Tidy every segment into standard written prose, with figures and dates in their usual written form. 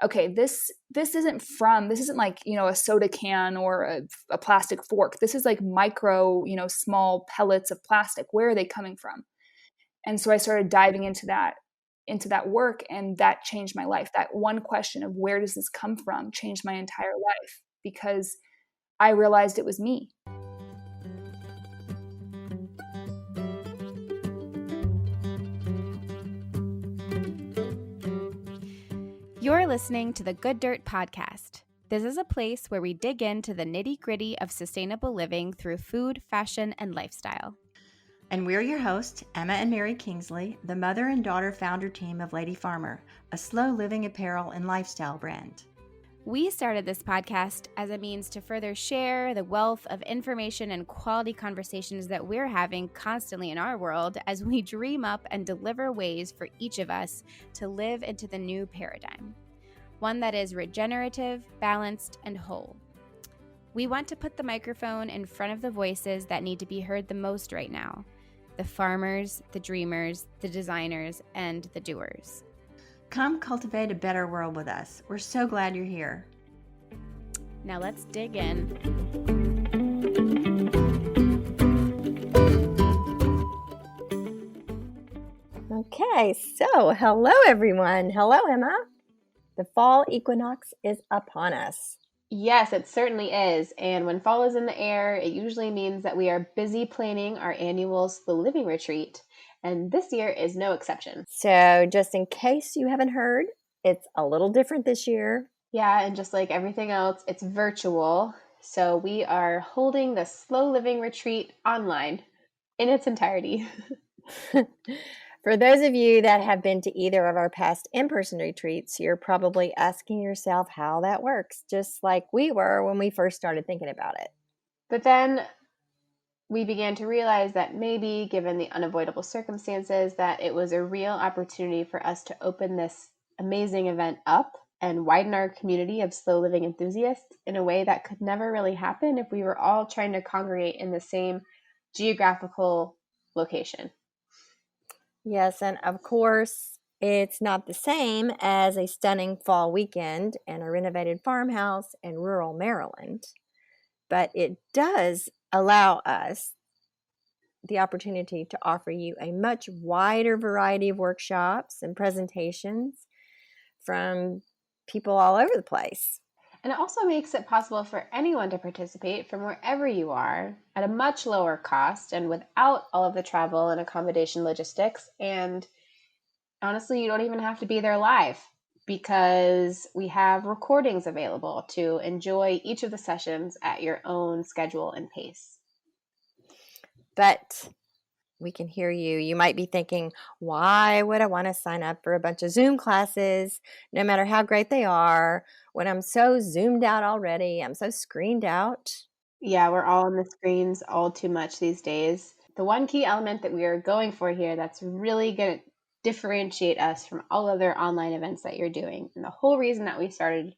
okay, this isn't like, a soda can or a plastic fork. This is like micro, small pellets of plastic. Where are they coming from? And so I started diving into that work, and that changed my life. That one question of where does this come from changed my entire life, because I realized it was me. You're listening to the Good Dirt Podcast. This is a place where we dig into the nitty-gritty of sustainable living through food, fashion, and lifestyle. And we're your hosts, Emma and Mary Kingsley, the mother and daughter founder team of Lady Farmer, a slow living apparel and lifestyle brand. We started this podcast as a means to further share the wealth of information and quality conversations that we're having constantly in our world as we dream up and deliver ways for each of us to live into the new paradigm, one that is regenerative, balanced, and whole. We want to put the microphone in front of the voices that need to be heard the most right now: the farmers, the dreamers, the designers, and the doers. Come cultivate a better world with us. We're so glad you're here. Now let's dig in. Okay, so hello everyone. Hello, Emma. The fall equinox is upon us. Yes, it certainly is. And when fall is in the air, it usually means that we are busy planning our annual Slow Living Retreat. And this year is no exception. So just in case you haven't heard, it's a little different this year. Yeah, and just like everything else, it's virtual. So we are holding the Slow Living Retreat online in its entirety. For those of you that have been to either of our past in-person retreats, you're probably asking yourself how that works, just like we were when we first started thinking about it. But then we began to realize that maybe, given the unavoidable circumstances, that it was a real opportunity for us to open this amazing event up and widen our community of slow living enthusiasts in a way that could never really happen if we were all trying to congregate in the same geographical location. Yes, and of course, it's not the same as a stunning fall weekend and a renovated farmhouse in rural Maryland, but it does allow us the opportunity to offer you a much wider variety of workshops and presentations from people all over the place. And it also makes it possible for anyone to participate from wherever you are at a much lower cost and without all of the travel and accommodation logistics. And honestly, you don't even have to be there live, because we have recordings available to enjoy each of the sessions at your own schedule and pace. But we can hear you. You might be thinking, why would I want to sign up for a bunch of Zoom classes, no matter how great they are, when I'm so zoomed out already? I'm so screened out. Yeah, we're all on the screens all too much these days. The one key element that we are going for here that's really going to differentiate us from all other online events that you're doing, and the whole reason that we started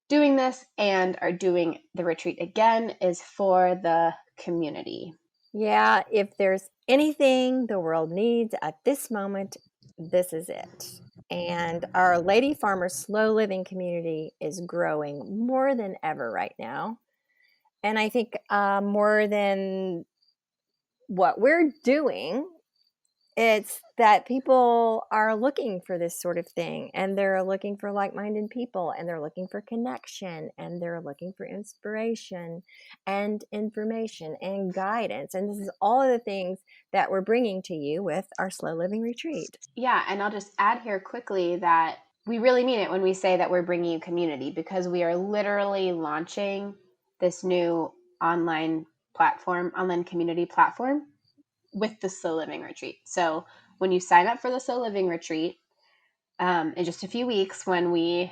doing this and are doing the retreat again, is for the community. Yeah, if there's anything the world needs at this moment, this is it. And our Lady Farmer Slow Living community is growing more than ever right now. And I think more than what we're doing, it's that people are looking for this sort of thing, and they're looking for like-minded people, and they're looking for connection, and they're looking for inspiration and information and guidance. And this is all of the things that we're bringing to you with our Slow Living Retreat. Yeah, and I'll just add here quickly that we really mean it when we say that we're bringing you community, because we are literally launching this new online community platform with the Slow Living Retreat. So when you sign up for the Slow Living Retreat, in just a few weeks, when we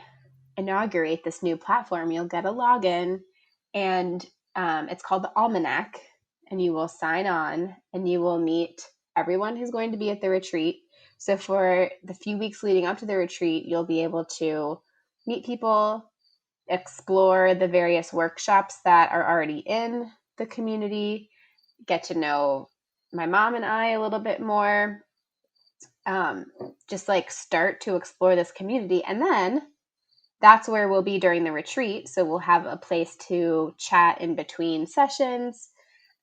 inaugurate this new platform, you'll get a login, and it's called the Almanac, and you will sign on and you will meet everyone who's going to be at the retreat. So for the few weeks leading up to the retreat, you'll be able to meet people, explore the various workshops that are already in the community, get to know my mom and I a little bit more, just like start to explore this community. And then that's where we'll be during the retreat. So we'll have a place to chat in between sessions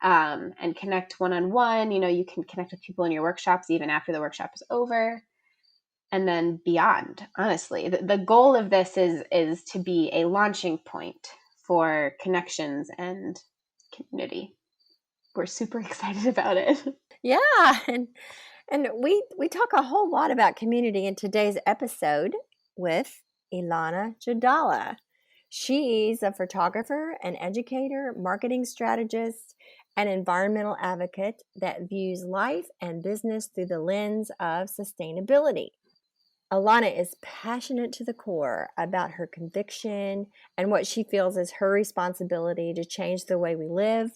and connect one-on-one. You can connect with people in your workshops even after the workshop is over. And then beyond, honestly, the goal of this is to be a launching point for connections and community. We're super excited about it. Yeah, and we talk a whole lot about community in today's episode with Elana Jedallah. She's a photographer, an educator, marketing strategist, and environmental advocate that views life and business through the lens of sustainability. Elana is passionate to the core about her conviction and what she feels is her responsibility to change the way we live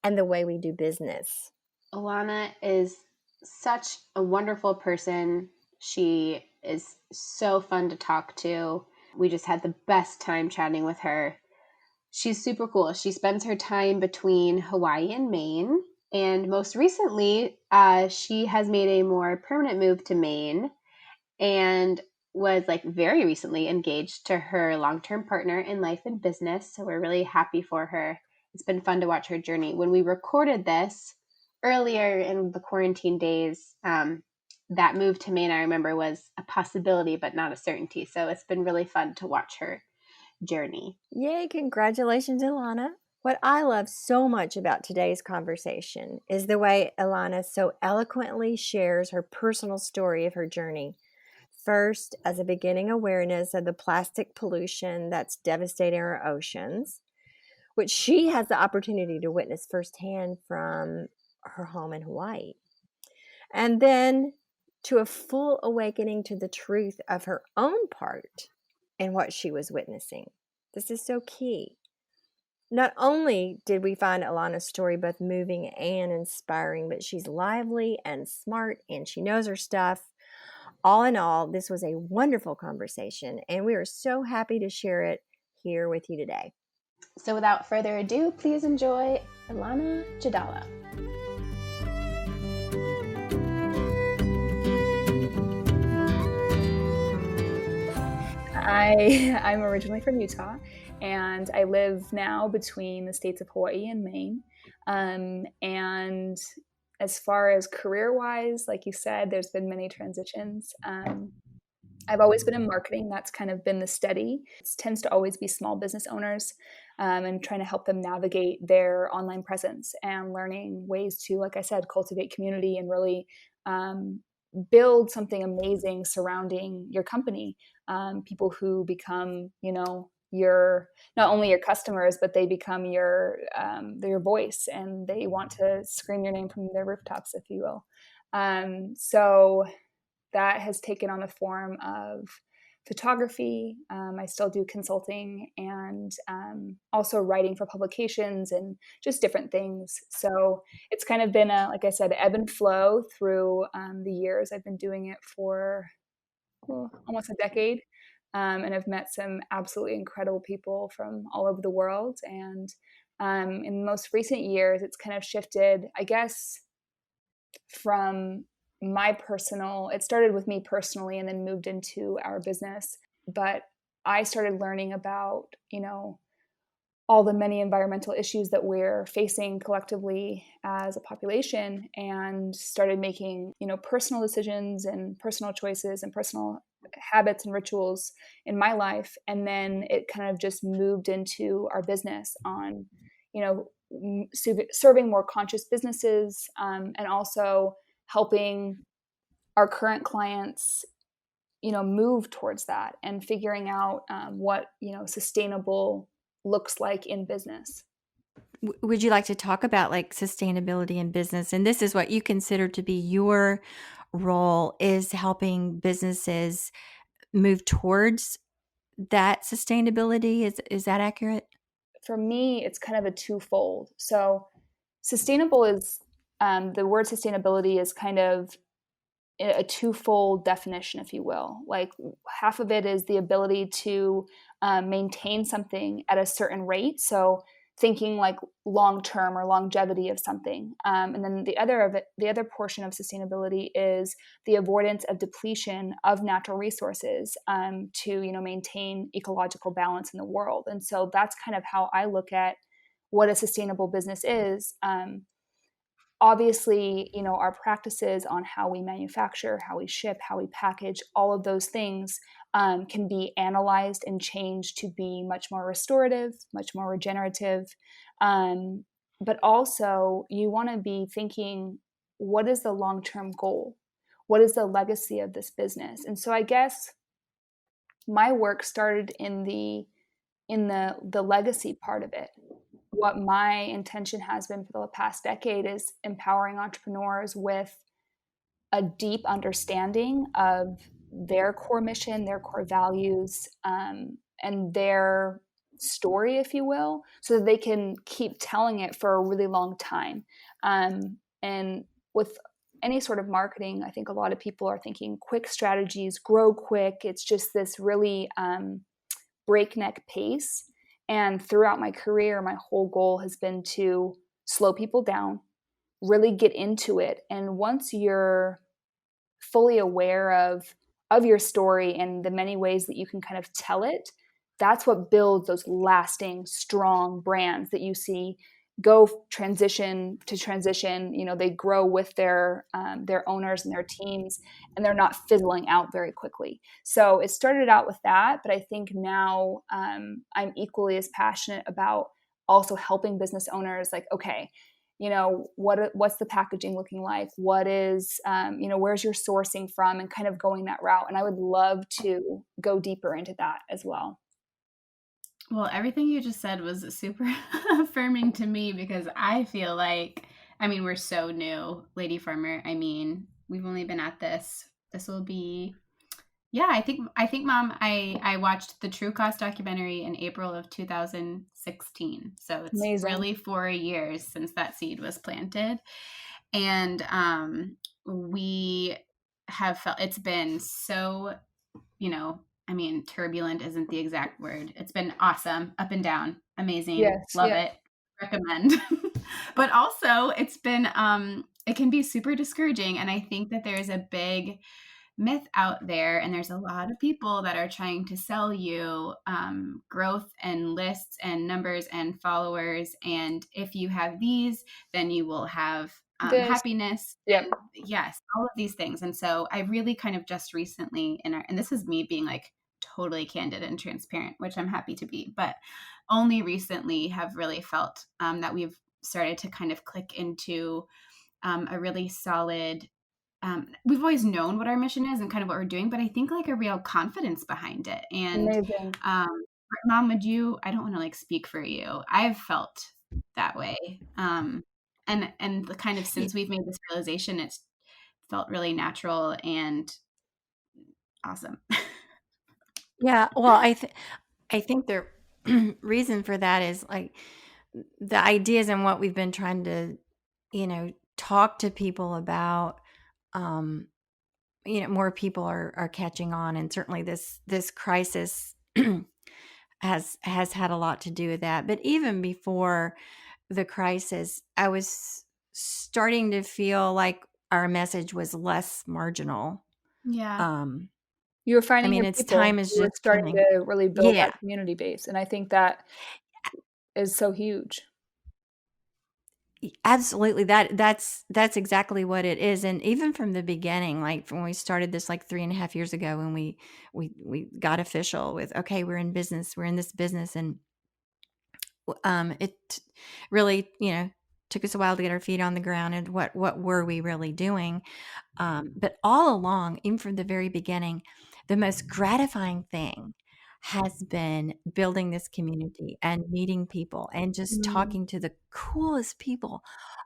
and the way we do business. Elana is such a wonderful person. She is so fun to talk to. We just had the best time chatting with her. She's super cool. She spends her time between Hawaii and Maine. And most recently, she has made a more permanent move to Maine and was very recently engaged to her long-term partner in life and business. So we're really happy for her. It's been fun to watch her journey. When we recorded this earlier in the quarantine days, that move to Maine, I remember, was a possibility, but not a certainty. So it's been really fun to watch her journey. Yay, congratulations, Elana. What I love so much about today's conversation is the way Elana so eloquently shares her personal story of her journey. First, as a beginning awareness of the plastic pollution that's devastating our oceans, which she has the opportunity to witness firsthand from her home in Hawaii. And then to a full awakening to the truth of her own part in what she was witnessing. This is so key. Not only did we find Elana's story both moving and inspiring, but she's lively and smart and she knows her stuff. All in all, this was a wonderful conversation, and we are so happy to share it here with you today. So without further ado, please enjoy Elana Jedallah. I'm originally from Utah, and I live now between the states of Hawaii and Maine. And as far as career-wise, like you said, there's been many transitions. I've always been in marketing. That's kind of been the steady. It tends to always be small business owners and trying to help them navigate their online presence and learning ways to, like I said, cultivate community and really build something amazing surrounding your company. People who become, your not only your customers, but they become your voice, and they want to scream your name from their rooftops, if you will. So that has taken on the form of photography. I still do consulting and also writing for publications and just different things. So it's kind of been like I said, ebb and flow through the years. I've been doing it for almost a decade. And I've met some absolutely incredible people from all over the world. And in the most recent years, it's kind of shifted, I guess, from it started with me personally and then moved into our business. But I started learning about, all the many environmental issues that we're facing collectively as a population, and started making, personal decisions and personal choices and personal habits and rituals in my life. And then it kind of just moved into our business on, serving more conscious businesses, and also helping our current clients, move towards that and figuring out what, sustainable looks like in business. Would you like to talk about sustainability in business? And this is what you consider to be your role, is helping businesses move towards that sustainability. Is that accurate? For me, it's kind of a twofold. So sustainable is, the word sustainability is kind of a twofold definition, if you will. Like half of it is the ability to maintain something at a certain rate. So thinking like long term or longevity of something. And then the other portion of sustainability is the avoidance of depletion of natural resources to maintain ecological balance in the world. And so that's kind of how I look at what a sustainable business is. Obviously, our practices on how we manufacture, how we ship, how we package, all of those things can be analyzed and changed to be much more restorative, much more regenerative. But also, you want to be thinking, what is the long-term goal? What is the legacy of this business? And so I guess my work started in the legacy part of it. What my intention has been for the past decade is empowering entrepreneurs with a deep understanding of their core mission, their core values, and their story, if you will, so that they can keep telling it for a really long time. And with any sort of marketing, I think a lot of people are thinking quick strategies, grow quick. It's just this really breakneck pace. And throughout my career, my whole goal has been to slow people down, really get into it. And once you're fully aware of your story and the many ways that you can kind of tell it, that's what builds those lasting, strong brands that you see go transition to transition. They grow with their owners and their teams, and they're not fizzling out very quickly. So it started out with that, but I think now I'm equally as passionate about also helping business owners. Like, okay, what's the packaging looking like? What is where's your sourcing from, and kind of going that route. And I would love to go deeper into that as well. Well, everything you just said was super affirming to me, because I feel like, we're so new, Lady Farmer. We've only been at this. This will be, I think, Mom, I watched the True Cost documentary in April of 2016. So it's Amazing. Really 4 years since that seed was planted. And we have felt it's been so, turbulent isn't the exact word. It's been awesome, up and down, amazing, yes, love it, recommend. But also it's been, it can be super discouraging. And I think that there's a big myth out there, and there's a lot of people that are trying to sell you growth and lists and numbers and followers. And if you have these, then you will have happiness. Yep. Yes, all of these things. And so I really kind of just recently and this is me being like totally candid and transparent, which I'm happy to be, but only recently have really felt that we've started to kind of click into a really solid, we've always known what our mission is and kind of what we're doing, but I think like a real confidence behind it. And amazing. Mom, I don't want to like speak for you. I've felt that way. And the kind of, since we've made this realization, it's felt really natural and awesome. Yeah. Well, I think the reason for that is like the ideas and what we've been trying to, talk to people about. More people are catching on, and certainly this crisis has had a lot to do with that. But even before the crisis, I was starting to feel like our message was less marginal. Yeah. You were finding your its people. time is You were just starting coming. to really build Yeah. that community base, and I think that is so huge. Absolutely. That's exactly what it is. And even from the beginning, like when we started this like 3.5 years ago, when we got official with, okay, we're in this business. And it really, took us a while to get our feet on the ground and what were we really doing. But all along, even from the very beginning, the most gratifying thing has been building this community and meeting people and just talking to the coolest people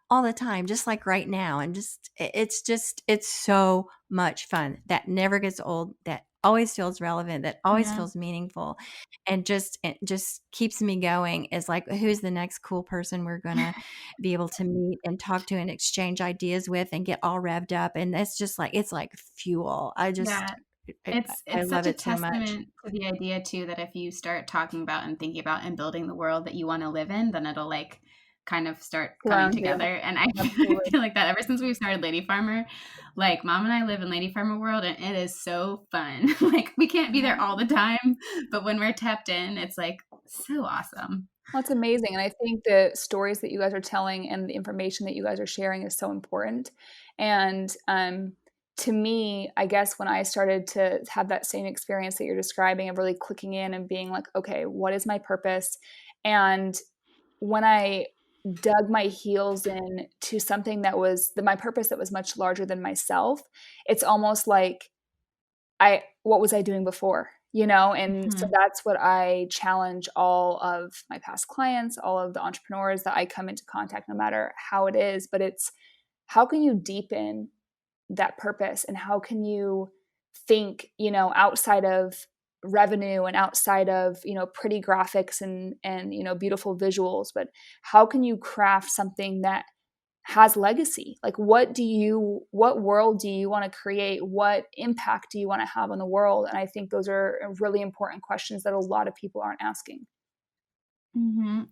all the time, just like right now. And it's so much fun. That never gets old. That always feels relevant. That always feels meaningful. And it just keeps me going, is like, who's the next cool person we're going to be able to meet and talk to and exchange ideas with and get all revved up. And it's just like, it's like fuel. I It's love such a it so much. testament to the idea too that if you start talking about and thinking about and building the world that you want to live in, then it'll like kind of start coming Surround you. together. And I Absolutely. feel like that ever since we've started Lady Farmer, like Mom and I live in Lady Farmer world and it is so fun. Like we can't be there all the time, but when we're tapped in, it's like so awesome. Well, it's amazing. And I think the stories that you guys are telling and the information that you guys are sharing is so important. And to me, I guess when I started to have that same experience that you're describing of really clicking in and being like, okay, what is my purpose? And when I dug my heels in to something that was my purpose that was much larger than myself, it's almost like what was I doing before? And so Mhm. that's what I challenge all of my past clients, all of the entrepreneurs that I come into contact, no matter how it is, but it's how can you deepen that purpose and how can you think, outside of revenue and outside of, pretty graphics and beautiful visuals, but how can you craft something that has legacy? Like what world do you want to create? What impact do you want to have on the world? And I think those are really important questions that a lot of people aren't asking. Mhm.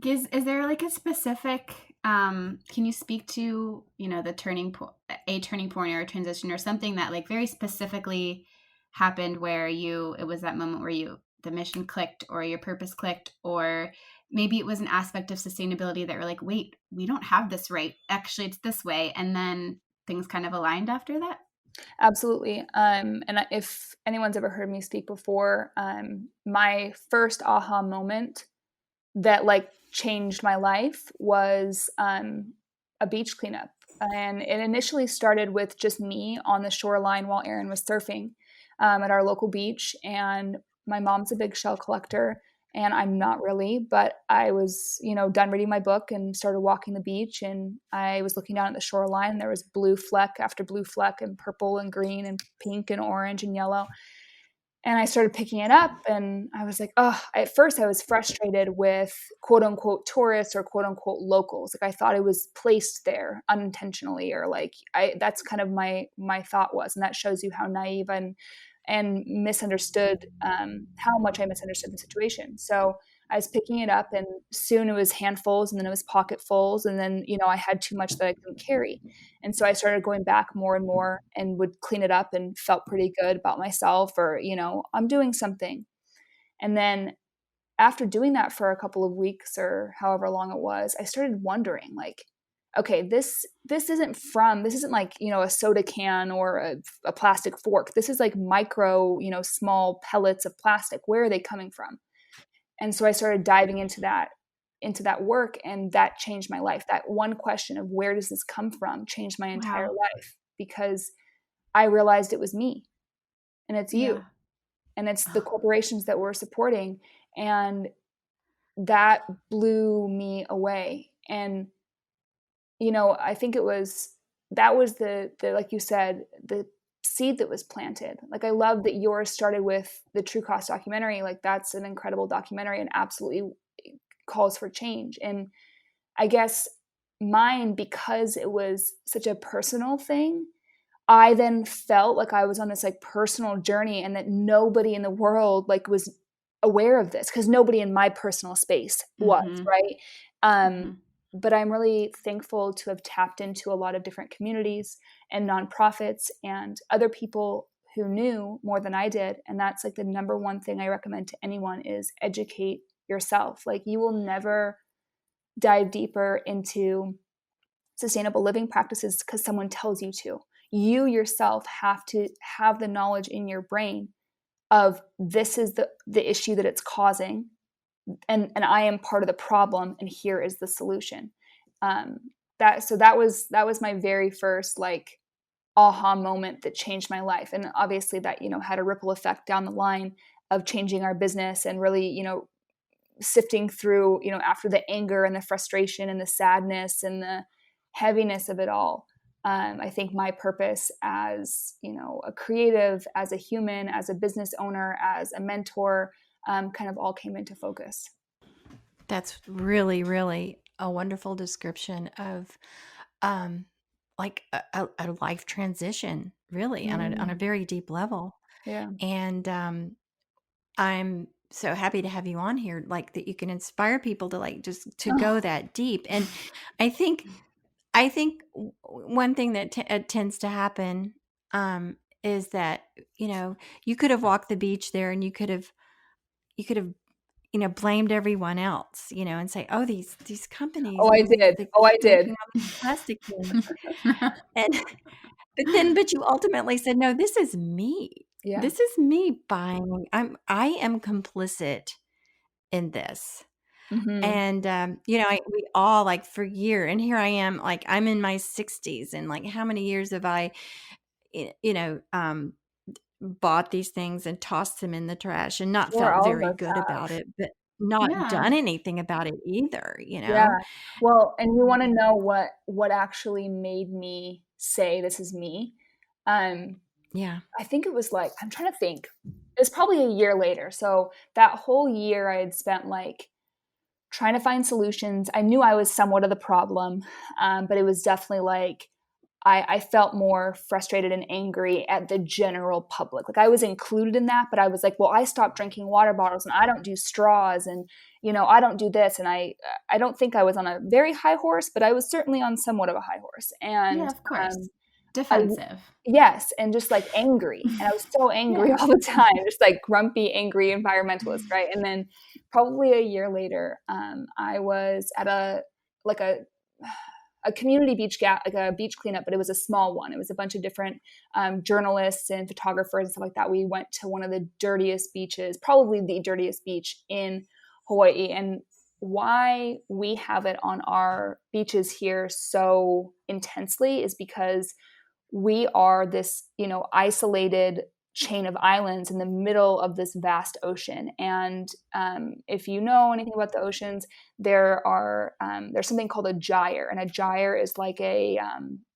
Is there like a specific can you speak to, the a turning point or a transition or something that like very specifically happened where it was that moment where the mission clicked or your purpose clicked, or maybe it was an aspect of sustainability that were like, wait, we don't have this right. Actually, it's this way. And then things kind of aligned after that? Absolutely. And if anyone's ever heard me speak before, my first aha moment that like changed my life was a beach cleanup. And it initially started with just me on the shoreline while Erin was surfing at our local beach. And my mom's a big shell collector, and I'm not really, but I was, done reading my book and started walking the beach. And I was looking down at the shoreline, and there was blue fleck after blue fleck, and purple and green and pink and orange and yellow. And I started picking it up and I was like, oh, at first I was frustrated with quote unquote tourists or quote unquote locals. Like I thought it was placed there unintentionally, or like that's kind of my thought was. And that shows you how naive and misunderstood, how much I misunderstood the situation. So I was picking it up and soon it was handfuls and then it was pocketfuls. And then, I had too much that I couldn't carry. And so I started going back more and more and would clean it up and felt pretty good about myself, or, I'm doing something. And then after doing that for a couple of weeks or however long it was, I started wondering like, okay, this isn't like, a soda can or a plastic fork. This is like micro, small pellets of plastic. Where are they coming from? And so I started diving into that work, and that changed my life. That one question of where does this come from changed my entire Wow. life, because I realized it was me and it's you Yeah. and it's the corporations that we're supporting. And that blew me away. And I think that was the like you said, the seed that was planted. Like I love that yours started with the True Cost documentary. Like that's an incredible documentary and absolutely calls for change. And I guess mine, because it was such a personal thing, I then felt like I was on this like personal journey and that nobody in the world like was aware of this, because nobody in my personal space was, Mhm. right? Um, Mhm. but I'm really thankful to have tapped into a lot of different communities and nonprofits and other people who knew more than I did. And that's like the number one thing I recommend to anyone is educate yourself. Like you will never dive deeper into sustainable living practices because someone tells you to. You yourself have to have the knowledge in your brain of this is the issue that it's causing, and I am part of the problem, and here is the solution. Um, that was my very first like aha moment that changed my life, and obviously that had a ripple effect down the line of changing our business and really sifting through, after the anger and the frustration and the sadness and the heaviness of it all. I think my purpose as, a creative, as a human, as a business owner, as a mentor, kind of all came into focus. That's really, really a wonderful description of um, like a life transition really on a very deep level. Yeah. And I'm so happy to have you on here, like that you can inspire people to like just to go that deep. And I think one thing that tends to happen is that, you know, you could have walked the beach there and you could have blamed everyone else, and say, oh, these companies, Oh, I did. they Oh, I keep did. making all these plastic things. And but you ultimately said, no, this is me. Yeah. This is me buying. I am complicit in this. Mm-hmm. And we all, like, for year, and here I am, like, I'm in my 60s, and like, how many years have I bought these things and tossed them in the trash and not Sure, felt all of very us good have. about it, but not Yeah. done anything about it either, Yeah. Well, and you want to know what actually made me say this is me? Yeah. I think it was like, I'm trying to think. It was probably a year later. So that whole year I had spent like trying to find solutions. I knew I was somewhat of the problem, but it was definitely like I felt more frustrated and angry at the general public. Like I was included in that, but I was like, well, I stopped drinking water bottles and I don't do straws and I don't do this. And I don't think I was on a very high horse, but I was certainly on somewhat of a high horse. And Yeah, of course. I Defensive. yes, and just like angry. And I was so angry Yeah. all the time, just like grumpy, angry environmentalist, right? And then probably a year later, I was at like a community beach like a beach cleanup, but it was a small one. It was a bunch of different journalists and photographers and stuff like that. We went to one of the dirtiest beaches, probably the dirtiest beach in Hawaii. And why we have it on our beaches here so intensely is because we are this, isolated chain of islands in the middle of this vast ocean. And if you know anything about the oceans, there's something called a gyre, and a gyre is like a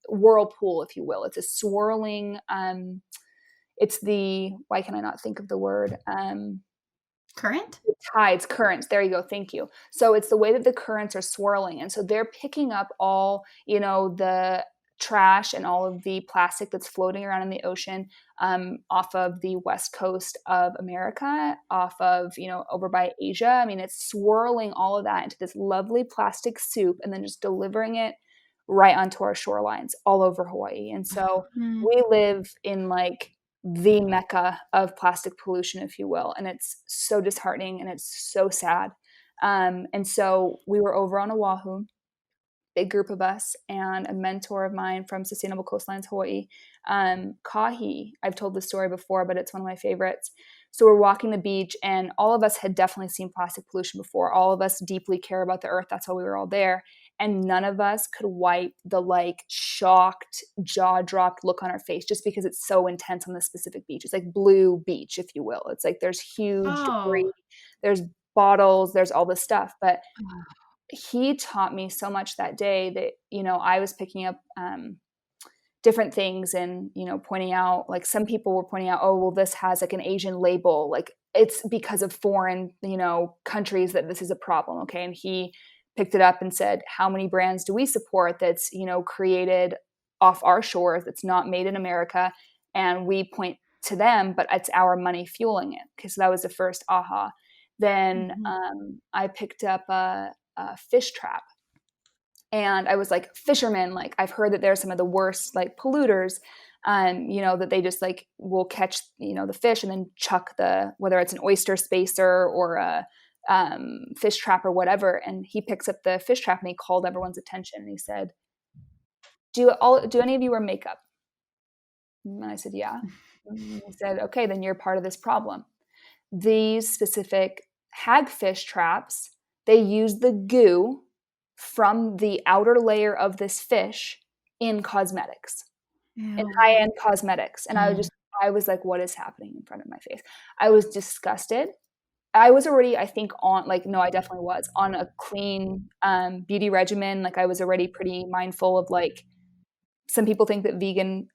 whirlpool, if you will. It's a swirling. Why can I not think of the word? Current? Tides, currents. There you go. Thank you. So it's the way that the currents are swirling. And so they're picking up all, the trash and all of the plastic that's floating around in the ocean off of the west coast of America, off of, over by Asia. I mean, it's swirling all of that into this lovely plastic soup and then just delivering it right onto our shorelines all over Hawaii. And so we live in like the mecca of plastic pollution, if you will. And it's so disheartening and it's so sad. And so we were over on Oahu, big group of us, and a mentor of mine from Sustainable Coastlines Hawaii, Kahi. I've told this story before, but it's one of my favorites. So we're walking the beach, and all of us had definitely seen plastic pollution before. All of us deeply care about the earth. That's why we were all there. And none of us could wipe the like shocked, jaw-dropped look on our face just because it's so intense on this specific beach. It's like Blue Beach, if you will. It's like there's huge debris, there's bottles, there's all this stuff. But he taught me so much that day that, I was picking up different things and, pointing out, like some people were pointing out, oh, well, this has like an Asian label. Like it's because of foreign, countries that this is a problem. Okay. And he picked it up and said, how many brands do we support that's, created off our shores, that's not made in America? And we point to them, but it's our money fueling it. Okay. So that was the first aha. Then I picked up a fish trap. And I was like, fishermen, like I've heard that they're some of the worst like polluters, that they just like will catch, the fish and then chuck whether it's an oyster spacer or a fish trap or whatever. And he picks up the fish trap and he called everyone's attention and he said, do any of you wear makeup? And I said, yeah. And he said, okay, then you're part of this problem. These specific hagfish traps, they use the goo from the outer layer of this fish in cosmetics, in high-end cosmetics. And I was like, what is happening in front of my face? I was disgusted. I was already, I think, I definitely was on a clean beauty regimen. Like I was already pretty mindful of like, some people think that vegan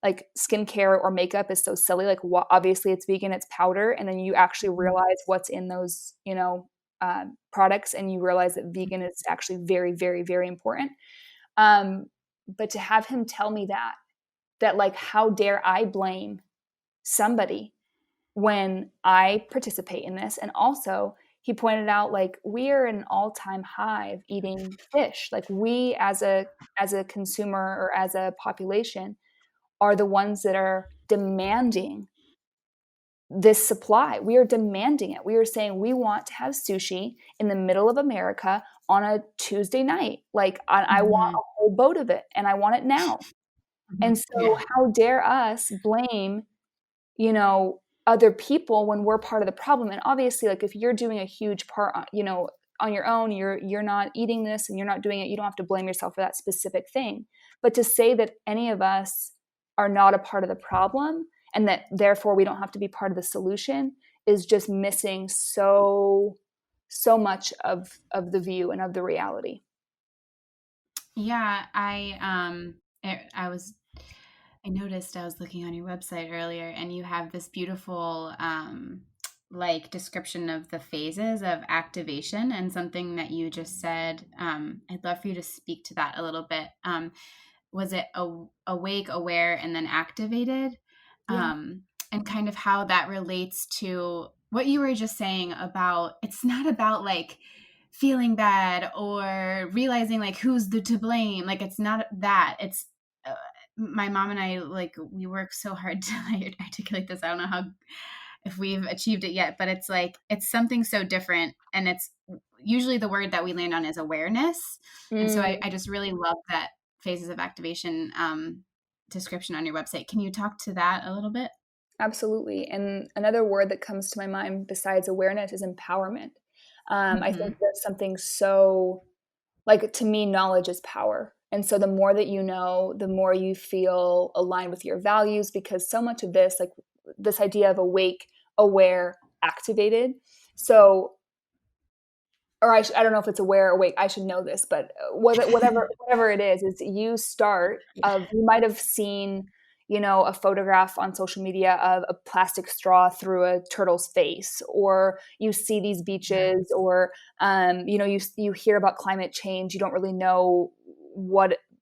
like skincare or makeup is so silly. Like obviously it's vegan, it's powder. And then you actually realize what's in those, products, and you realize that vegan is actually very, very, very important. But to have him tell me that that like, how dare I blame somebody when I participate in this? And also, he pointed out, like, we are an all-time high of eating fish. Like, we as a consumer or as a population are the ones that are demanding this supply. We are demanding it. We are saying we want to have sushi in the middle of America on a Tuesday night. Like, I want a whole boat of it, and I want it now. And so how dare us blame, you know, other people when we're part of the problem? And obviously, like, if you're doing a huge part, you know, on your own, you're not eating this and you're not doing it, you don't have to blame yourself for that specific thing. But to say that any of us are not a part of the problem and that therefore we don't have to be part of the solution is just missing so much of the view and of the reality. Yeah, I noticed, I was looking on your website earlier, and you have this beautiful like description of the phases of activation, and something that you just said. I'd love for you to speak to that a little bit. Was it awake, aware, and then activated? Yeah. And kind of how that relates to what you were just saying about, it's not about like feeling bad or realizing like who's to blame. Like, it's not that. It's my mom and I, like, we work so hard to like articulate this. I don't know if we've achieved it yet, but it's like, it's something so different. And it's usually the word that we land on is awareness. And so I just really love that phases of activation description on your website. Can you talk to that a little bit? Absolutely. And another word that comes to my mind besides awareness is empowerment. I think there's something so, like, to me, knowledge is power. And so the more that you know, the more you feel aligned with your values, because so much of this, like this idea of awake, aware, activated. So, or I don't know if it's aware or awake. I should know this, but whatever it is you start of, you might have seen, you know, a photograph on social media of a plastic straw through a turtle's face, or you see these beaches, or you know, you hear about climate change. You don't really know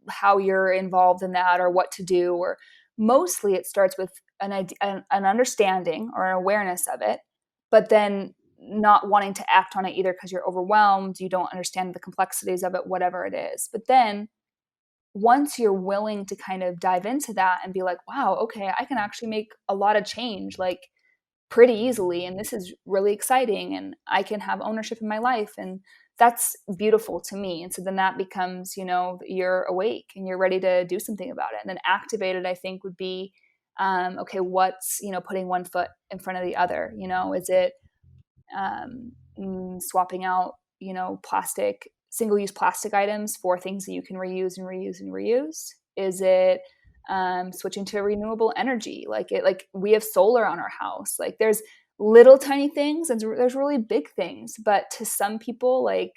how you're involved in that or what to do, or mostly it starts with an understanding or an awareness of it, but then not wanting to act on it either because you're overwhelmed, you don't understand the complexities of it, whatever it is. But then once you're willing to kind of dive into that and be like, wow, okay, I can actually make a lot of change, like, pretty easily, and this is really exciting, and I can have ownership in my life, and that's beautiful to me. And so then that becomes, you know, you're awake and you're ready to do something about it. And then activated, I think, would be okay, what's, you know, putting one foot in front of the other? You know, is it swapping out, you know, single-use plastic items for things that you can reuse and reuse and reuse? Is it switching to renewable energy? Like we have solar on our house. Like, there's little tiny things and there's really big things. But to some people, like,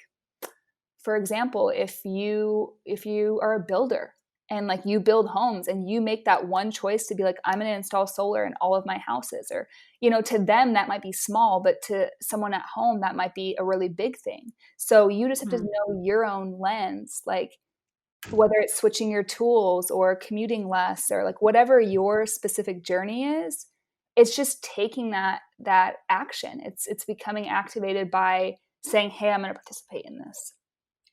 for example, if you are a builder and like you build homes and you make that one choice to be like, I'm going to install solar in all of my houses, or, you know, to them that might be small, but to someone at home that might be a really big thing. So you just have to know your own lens, like whether it's switching your tools or commuting less, or like whatever your specific journey is, it's just taking that action. It's becoming activated by saying, hey, I'm going to participate in this.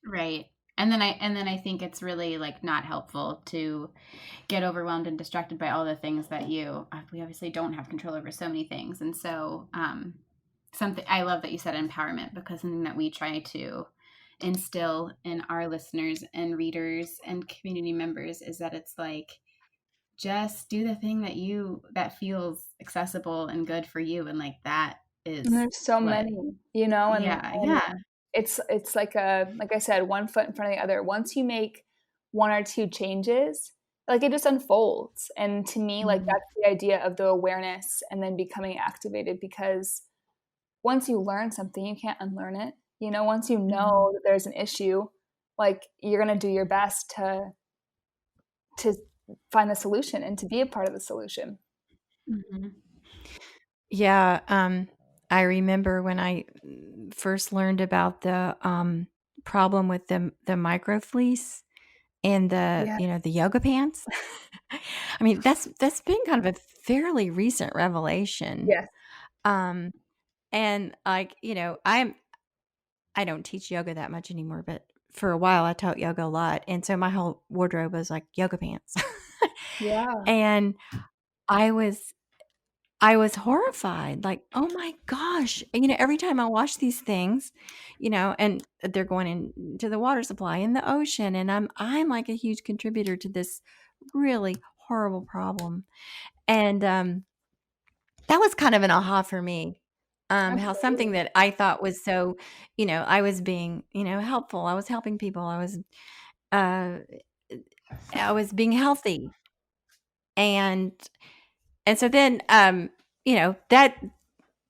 Right. And then I think it's really like not helpful to get overwhelmed and distracted by all the things that we obviously don't have control over, so many things. And so something I love that you said empowerment, because something that we try to instill in our listeners and readers and community members is that it's like, just do the thing that feels accessible and good for you. And like, that is, and there's so many, you know, and yeah. It's like I said, one foot in front of the other. Once you make one or two changes, like, it just unfolds. And to me, like, that's the idea of the awareness and then becoming activated, because once you learn something, you can't unlearn it. You know, once you know that there's an issue, like, you're going to do your best to find the solution and to be a part of the solution. Yeah. I remember when I first learned about the problem with the microfleece, in the, Yeah. the yoga pants. I mean, that's been kind of a fairly recent revelation. Yes. Um, and like, I don't teach yoga that much anymore, but for a while I taught yoga a lot. And so my whole wardrobe was like yoga pants. Yeah. And I was horrified, like, oh my gosh. And, every time I wash these things, and they're going into the water supply in the ocean. And I'm like a huge contributor to this really horrible problem. And that was kind of an aha for me. How something Absolutely. that I thought was so, I was being, helpful. I was helping people. Uh, I was being healthy. And so then,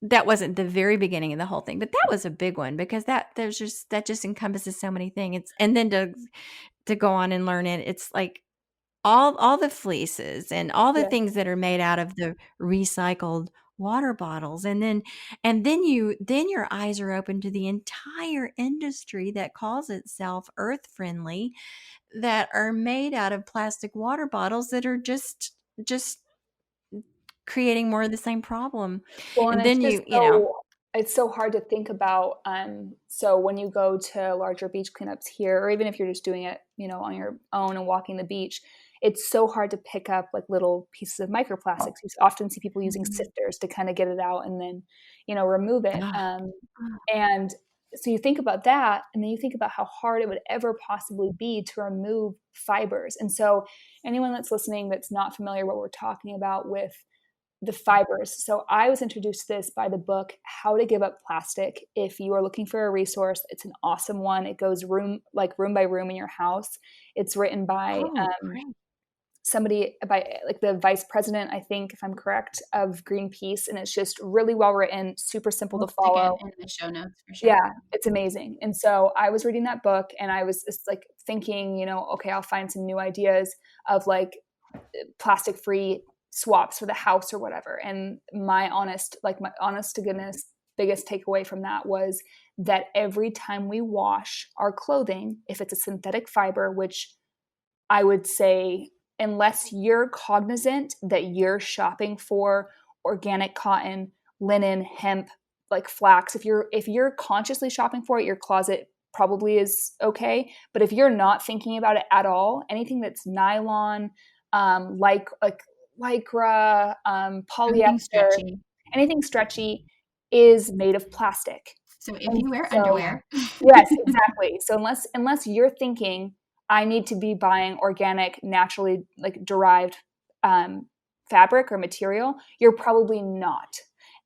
that wasn't the very beginning of the whole thing, but that was a big one because that just encompasses so many things. And then to go on and learn it, it's like all the fleeces and all the Yeah. things that are made out of the recycled water bottles. And then your eyes are open to the entire industry that calls itself earth friendly, that are made out of plastic water bottles that are just creating more of the same problem. Well, and And it's then just it's so hard to think about. So when you go to larger beach cleanups here, or even if you're just doing it, on your own and walking the beach, it's so hard to pick up like little pieces of microplastics. You often see people using Mhm. sifters to kind of get it out and then, remove it. Ugh. And so you think about that, and then you think about how hard it would ever possibly be to remove fibers. And so anyone that's listening that's not familiar what we're talking about with the fibers. So I was introduced to this by the book How to Give Up Plastic. If you are looking for a resource, it's an awesome one. It goes room by room in your house. It's written by Oh, great. somebody, by like the vice president, I think, if I'm correct, of Greenpeace, and it's just really well written, super simple We'll to stick it follow. in the show notes for sure. Yeah, it's amazing. And so I was reading that book, and I was just like thinking, okay, I'll find some new ideas of like plastic free swaps for the house or whatever. And my honest to goodness biggest takeaway from that was that every time we wash our clothing, if it's a synthetic fiber, which I would say, unless you're cognizant that you're shopping for organic cotton, linen, hemp, like flax, if you're consciously shopping for it, your closet probably is okay. But if you're not thinking about it at all, anything that's nylon, like lycra, Everything polyester, stretchy. anything stretchy is made of plastic. So if And you wear so, Yeah. underwear, yes, exactly. So unless you're thinking I need to be buying organic, naturally like derived fabric or material, you're probably not.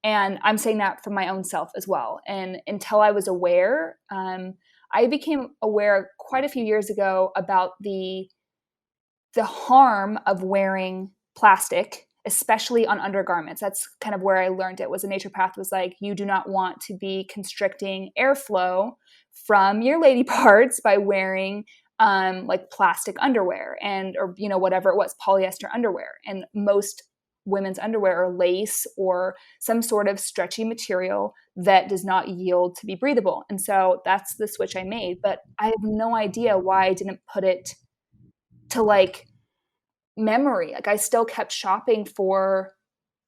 And I'm saying that for my own self as well. And until I was aware, I became aware quite a few years ago about the harm of wearing plastic, especially on undergarments. That's kind of where I learned it. Was a naturopath was like, you do not want to be constricting airflow from your lady parts by wearing like plastic underwear or whatever it was, polyester underwear. And most women's underwear are lace or some sort of stretchy material that does not yield to be breathable. And so that's the switch I made. But I have no idea why I didn't put it to like memory. Like I still kept shopping for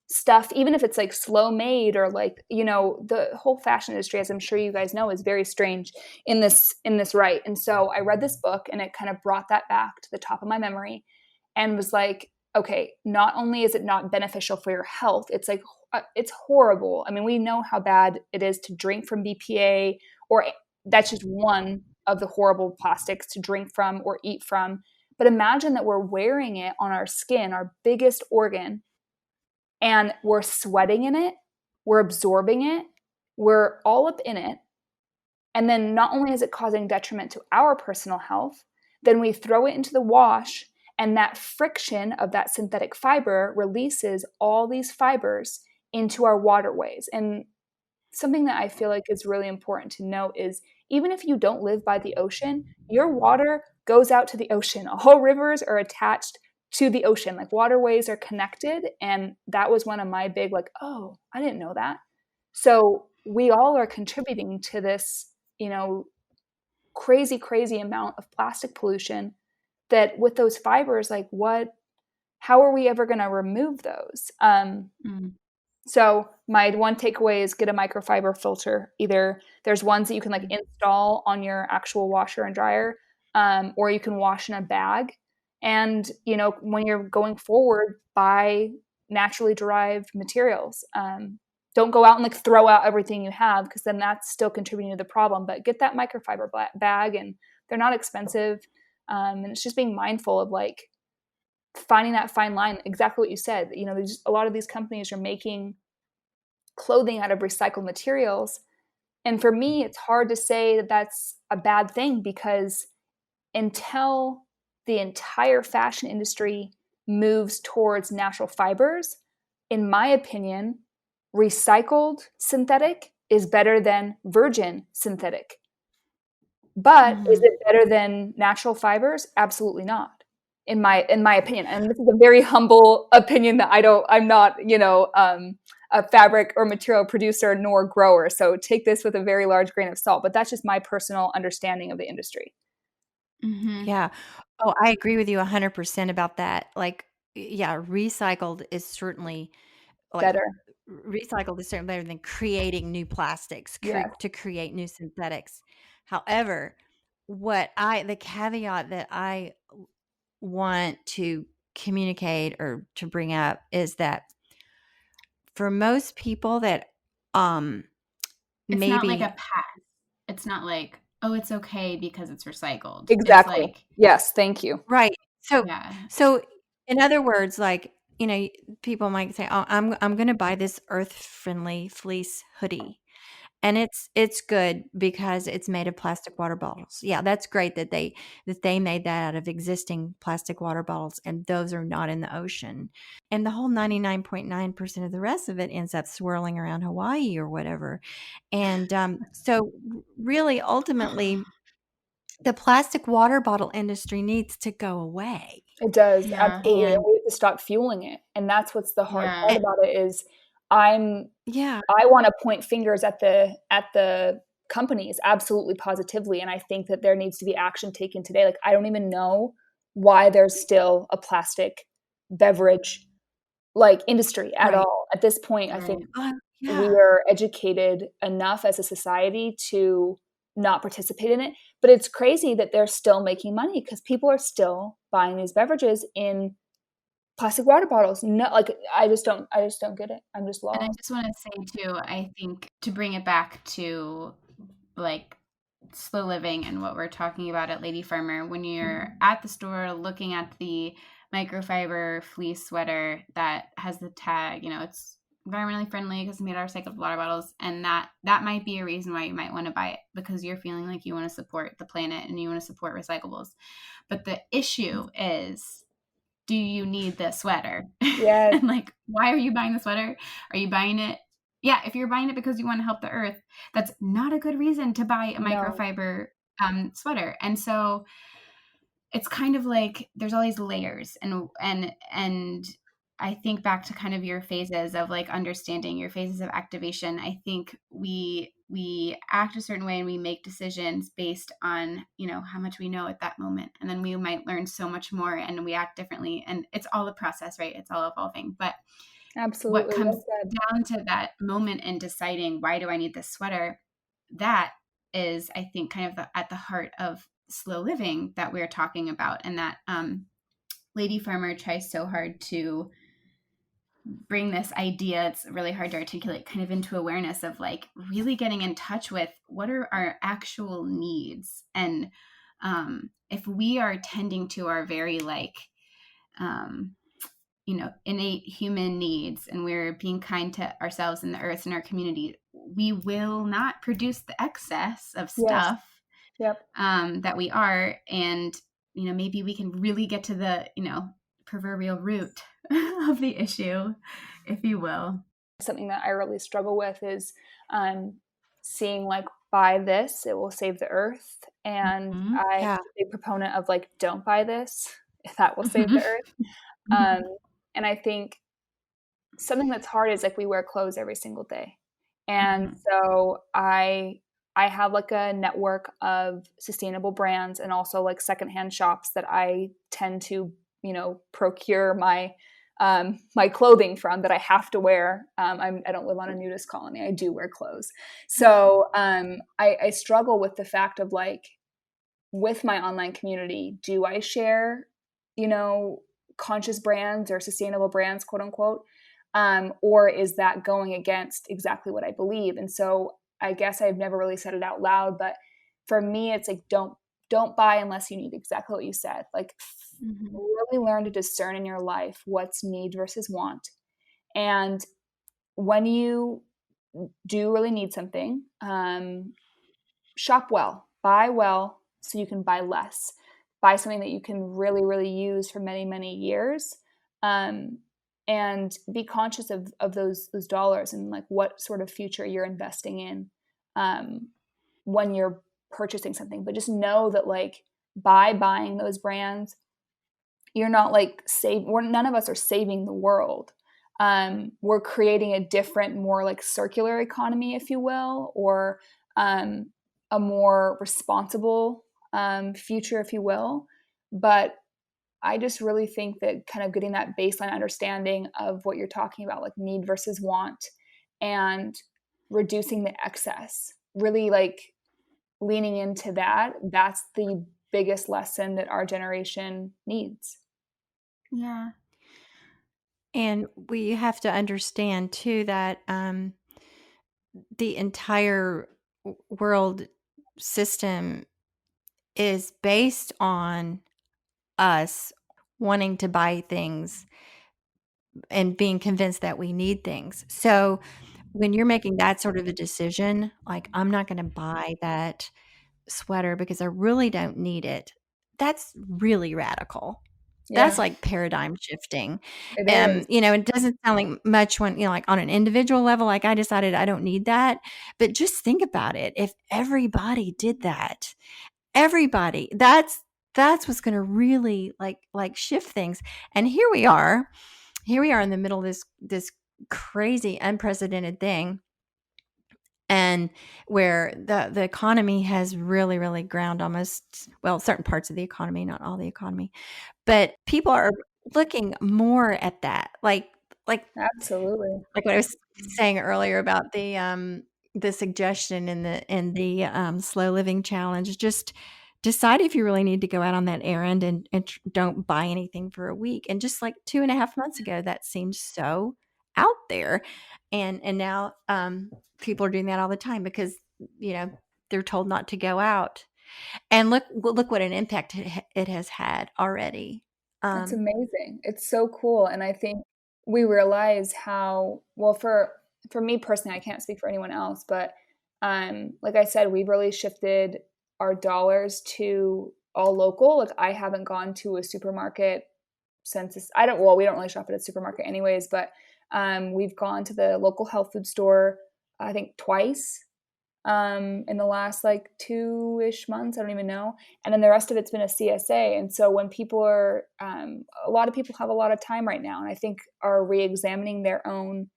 stuff, even if it's like slow made or like, the whole fashion industry, as I'm sure you guys know, is very strange in this right. And so I read this book and it kind of brought that back to the top of my memory and was like, okay, not only is it not beneficial for your health, it's like, it's horrible. I mean, we know how bad it is to drink from BPA, or that's just one of the horrible plastics to drink from or eat from. But imagine that we're wearing it on our skin, our biggest organ, and we're sweating in it, we're absorbing it, we're all up in it. And then not only is it causing detriment to our personal health, then we throw it into the wash, and that friction of that synthetic fiber releases all these fibers into our waterways. And something that I feel like is really important to note is even if you don't live by the ocean, your water goes out to the ocean. All rivers are attached to the ocean. Like waterways are connected. And that was one of my big, like, oh, I didn't know that. So we all are contributing to this, crazy, crazy amount of plastic pollution that with those fibers, like how are we ever going to remove those? So my one takeaway is get a microfiber filter. Either there's ones that you can like install on your actual washer and dryer, or you can wash in a bag. And, when you're going forward, buy naturally derived materials. Don't go out and like throw out everything you have, because then that's still contributing to the problem. But get that microfiber bag, and they're not expensive. And it's just being mindful of like finding that fine line. Exactly what you said. There's a lot of these companies are making clothing out of recycled materials. And for me, it's hard to say that that's a bad thing, because until the entire fashion industry moves towards natural fibers, in my opinion, recycled synthetic is better than virgin synthetic. But is it better than natural fibers? Absolutely not. In my opinion. And this is a very humble opinion that I'm not, a fabric or material producer nor grower. So take this with a very large grain of salt, but that's just my personal understanding of the industry. Yeah. Oh, I agree with you 100% about that. Like, yeah, recycled is certainly Better. better than creating new plastics Yes. to create new synthetics. However, the caveat that I want to communicate or to bring up is that for most people that It's maybe not like a pass. It's not like, oh, it's okay because it's recycled. Exactly. It's like, yes, thank you. right. So yeah. so in other words, like, people might say, "Oh, I'm going to buy this earth-friendly fleece hoodie." And it's good because it's made of plastic water bottles. Yeah, that's great that they made that out of existing plastic water bottles, and those are not in the ocean. And the whole 99.9% of the rest of it ends up swirling around Hawaii or whatever. And so really, ultimately, the plastic water bottle industry needs to go away. It does, Yeah. absolutely. And And we have to stop fueling it. And that's what's the hard Yeah. part about it is I want to point fingers at the companies, absolutely, positively. And I think that there needs to be action taken today. Like, I don't even know why there's still a plastic beverage like industry at Right. all. At this point, I think Yeah. we are educated enough as a society to not participate in it. But it's crazy that they're still making money, because people are still buying these beverages in plastic water bottles. No, like I just don't get it. I'm just lost. And I just want to say too, I think to bring it back to like slow living and what we're talking about at Lady Farmer, when you're at the store looking at the microfiber fleece sweater that has the tag, it's environmentally friendly because it's made out of recycled water bottles, and that might be a reason why you might want to buy it, because you're feeling like you want to support the planet and you want to support recyclables. But the issue is, do you need this sweater? Yes. And like, why are you buying the sweater? Are you buying it? Yeah, if you're buying it because you want to help the earth, that's not a good reason to buy a microfiber sweater. And so it's kind of like there's all these layers, and I think back to kind of your phases of like understanding your phases of activation. I think we act a certain way and we make decisions based on, how much we know at that moment. And then we might learn so much more and we act differently. And it's all a process, right? It's all evolving. But Absolutely. what comes down to that moment and deciding, why do I need this sweater? That is, I think, kind of at the heart of slow living that we're talking about. And that Lady Farmer tries so hard to bring this idea, it's really hard to articulate, kind of into awareness of like really getting in touch with what are our actual needs. And if we are tending to our very like, innate human needs, and we're being kind to ourselves and the earth and our community, we will not produce the excess of stuff that we are. And, maybe we can really get to the, proverbial root of the issue, if you will. Something that I really struggle with is seeing like, buy this, it will save the earth. And I'm a big proponent of like, don't buy this, that will save the earth. And I think something that's hard is like, we wear clothes every single day. And so I I have like a network of sustainable brands and also like secondhand shops that I tend to, procure my clothing from that I have to wear. I don't live on a nudist colony. I do wear clothes. So I struggle with the fact of like, with my online community, do I share, conscious brands or sustainable brands, quote unquote? Or is that going against exactly what I believe? And so I guess I've never really said it out loud, but for me, it's like, don't buy unless you need, exactly what you said. Like really learn to discern in your life what's need versus want. And when you do really need something, shop well, buy well, so you can buy less. Buy something that you can really, really use for many, many years. And be conscious of those dollars and like what sort of future you're investing in when you're purchasing something. But just know that like by buying those brands, you're not like none of us are saving the world. We're creating a different, more like circular economy, if you will, or a more responsible future, if you will. But I just really think that kind of getting that baseline understanding of what you're talking about, like need versus want, and reducing the excess, really like leaning into that, that's the biggest lesson that our generation needs. Yeah. And we have to understand too that the entire world system is based on us wanting to buy things and being convinced that we need things. So when you're making that sort of a decision, like I'm not going to buy that sweater because I really don't need it, that's really radical. That's Yeah, like paradigm shifting. it is. It doesn't sound like much when, like on an individual level, like I decided I don't need that. But just think about it. If everybody did that, everybody, that's what's going to really like shift things. And here we are in the middle of this crazy unprecedented thing, and where the economy has really, really ground almost, well, certain parts of the economy, not all the economy, but people are looking more at that, like Absolutely. like what I was saying earlier about the suggestion in the slow living challenge. Just decide if you really need to go out on that errand, and don't buy anything for a week. And just like 2.5 months ago, that seemed so out there, and now people are doing that all the time because they're told not to go out. And look what an impact it has had already. That's Um, amazing. It's so cool. And I think we realize how, well, for me personally, I can't speak for anyone else, but like I said, we've really shifted our dollars to all local. Like I haven't gone to a supermarket since we don't really shop at a supermarket anyways, but we've gone to the local health food store, I think twice in the last like 2-ish months. I don't even know. And then the rest of it's been a CSA. And so when people are, a lot of people have a lot of time right now, and I think are re-examining their own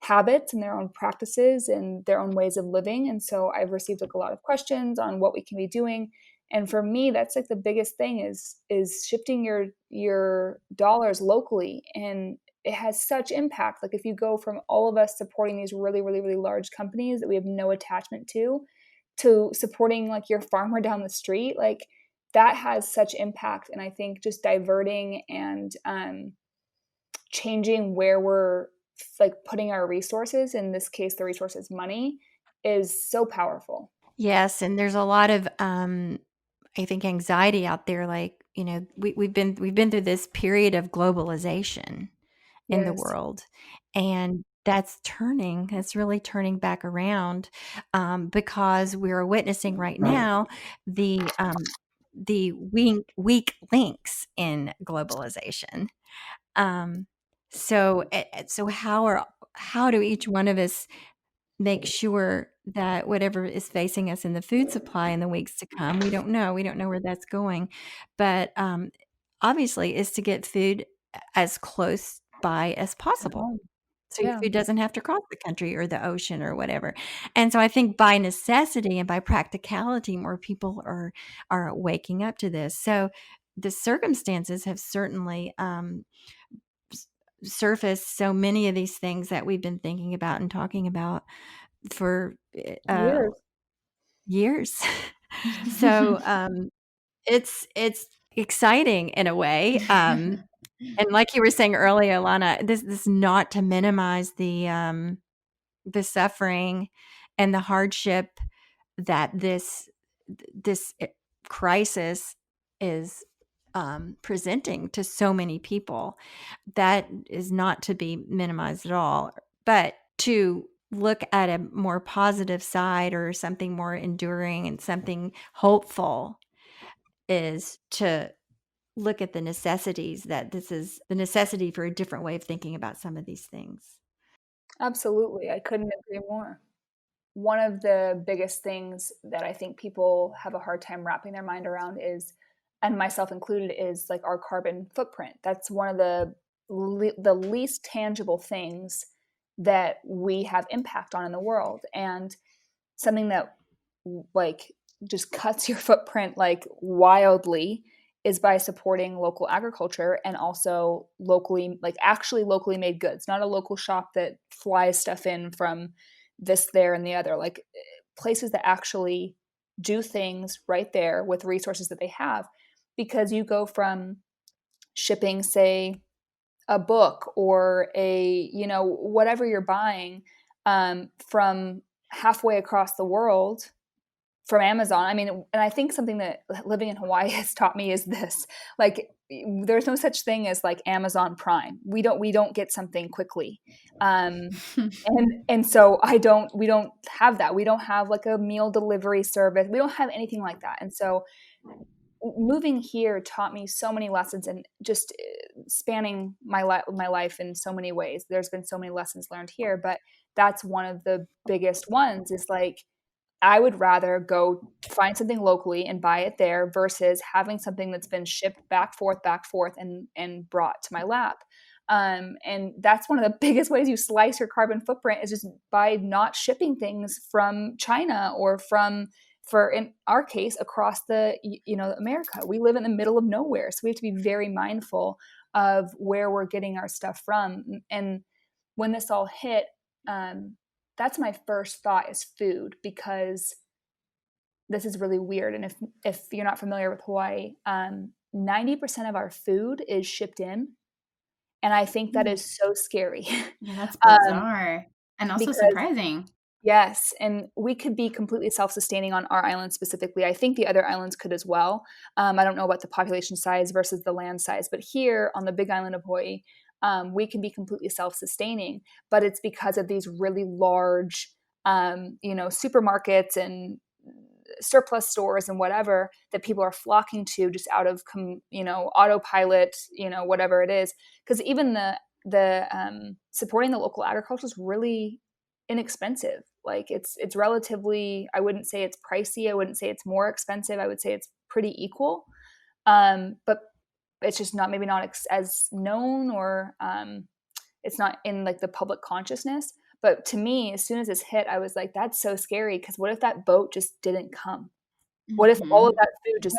habits and their own practices and their own ways of living. And so I've received like a lot of questions on what we can be doing. And for me, that's like the biggest thing is shifting your dollars locally. And it has such impact. Like if you go from all of us supporting these really, really, really large companies that we have no attachment to supporting like your farmer down the street, like that has such impact. And I think just diverting and changing where we're like putting our resources, in this case the resource is money, is so powerful. yes, and there's a lot of I think anxiety out there. Like, we've been through this period of globalization in the Yes. world, and that's really turning back around, because we're witnessing right now the weak links in globalization. Um, so how do each one of us make sure that whatever is facing us in the food supply in the weeks to come, we don't know where that's going, but obviously is to get food as close by as At possible. home. So your Yeah. food doesn't have to cross the country or the ocean or whatever. And so I think by necessity and by practicality, more people are waking up to this. So the circumstances have certainly surfaced so many of these things that we've been thinking about and talking about for Years. years. So it's exciting in a way. And like you were saying earlier, Alana, this is not to minimize the suffering and the hardship that this crisis is presenting to so many people. That is not to be minimized at all, but to look at a more positive side or something more enduring and something hopeful is to look at the necessities, that this is the necessity for a different way of thinking about some of these things. Absolutely. I couldn't agree more. One of the biggest things that I think people have a hard time wrapping their mind around is, and myself included, is like our carbon footprint. That's one of the least tangible things that we have impact on in the world, and something that like just cuts your footprint like wildly is by supporting local agriculture and also locally, like actually locally made goods, not a local shop that flies stuff in from this, there, and the other, like places that actually do things right there with resources that they have. Because you go from shipping, say, a book or a, whatever you're buying, from halfway across the world from Amazon. I mean, and I think something that living in Hawaii has taught me is this: like, there's no such thing as like Amazon Prime. We don't get something quickly, and so we don't have that. We don't have like a meal delivery service. We don't have anything like that. And so moving here taught me so many lessons, and just spanning my life in so many ways. There's been so many lessons learned here, but that's one of the biggest ones. Is like, I would rather go find something locally and buy it there versus having something that's been shipped back forth, and brought to my lap. And that's one of the biggest ways you slice your carbon footprint, is just by not shipping things from China or for in our case, across the, America. We live in the middle of nowhere. So we have to be very mindful of where we're getting our stuff from. And when this all hit, that's my first thought, is food, because this is really weird. And if you're not familiar with Hawaii, 90% of our food is shipped in. And I think that is so scary. Yeah, that's bizarre. And also because surprising. yes, and we could be completely self-sustaining on our island specifically. I think the other islands could as well. I don't know about the population size versus the land size, but here on the big island of Hawaii, we can be completely self-sustaining. But it's because of these really large, supermarkets and surplus stores and whatever that people are flocking to just out of, autopilot, whatever it is. Because even the supporting the local agriculture is really inexpensive. Like it's relatively, I wouldn't say it's pricey. I wouldn't say it's more expensive. I would say it's pretty equal. But it's just not, maybe not as known, or it's not in like the public consciousness. But to me, as soon as this hit, I was like, that's so scary. Because what if that boat just didn't come? What if all of that food just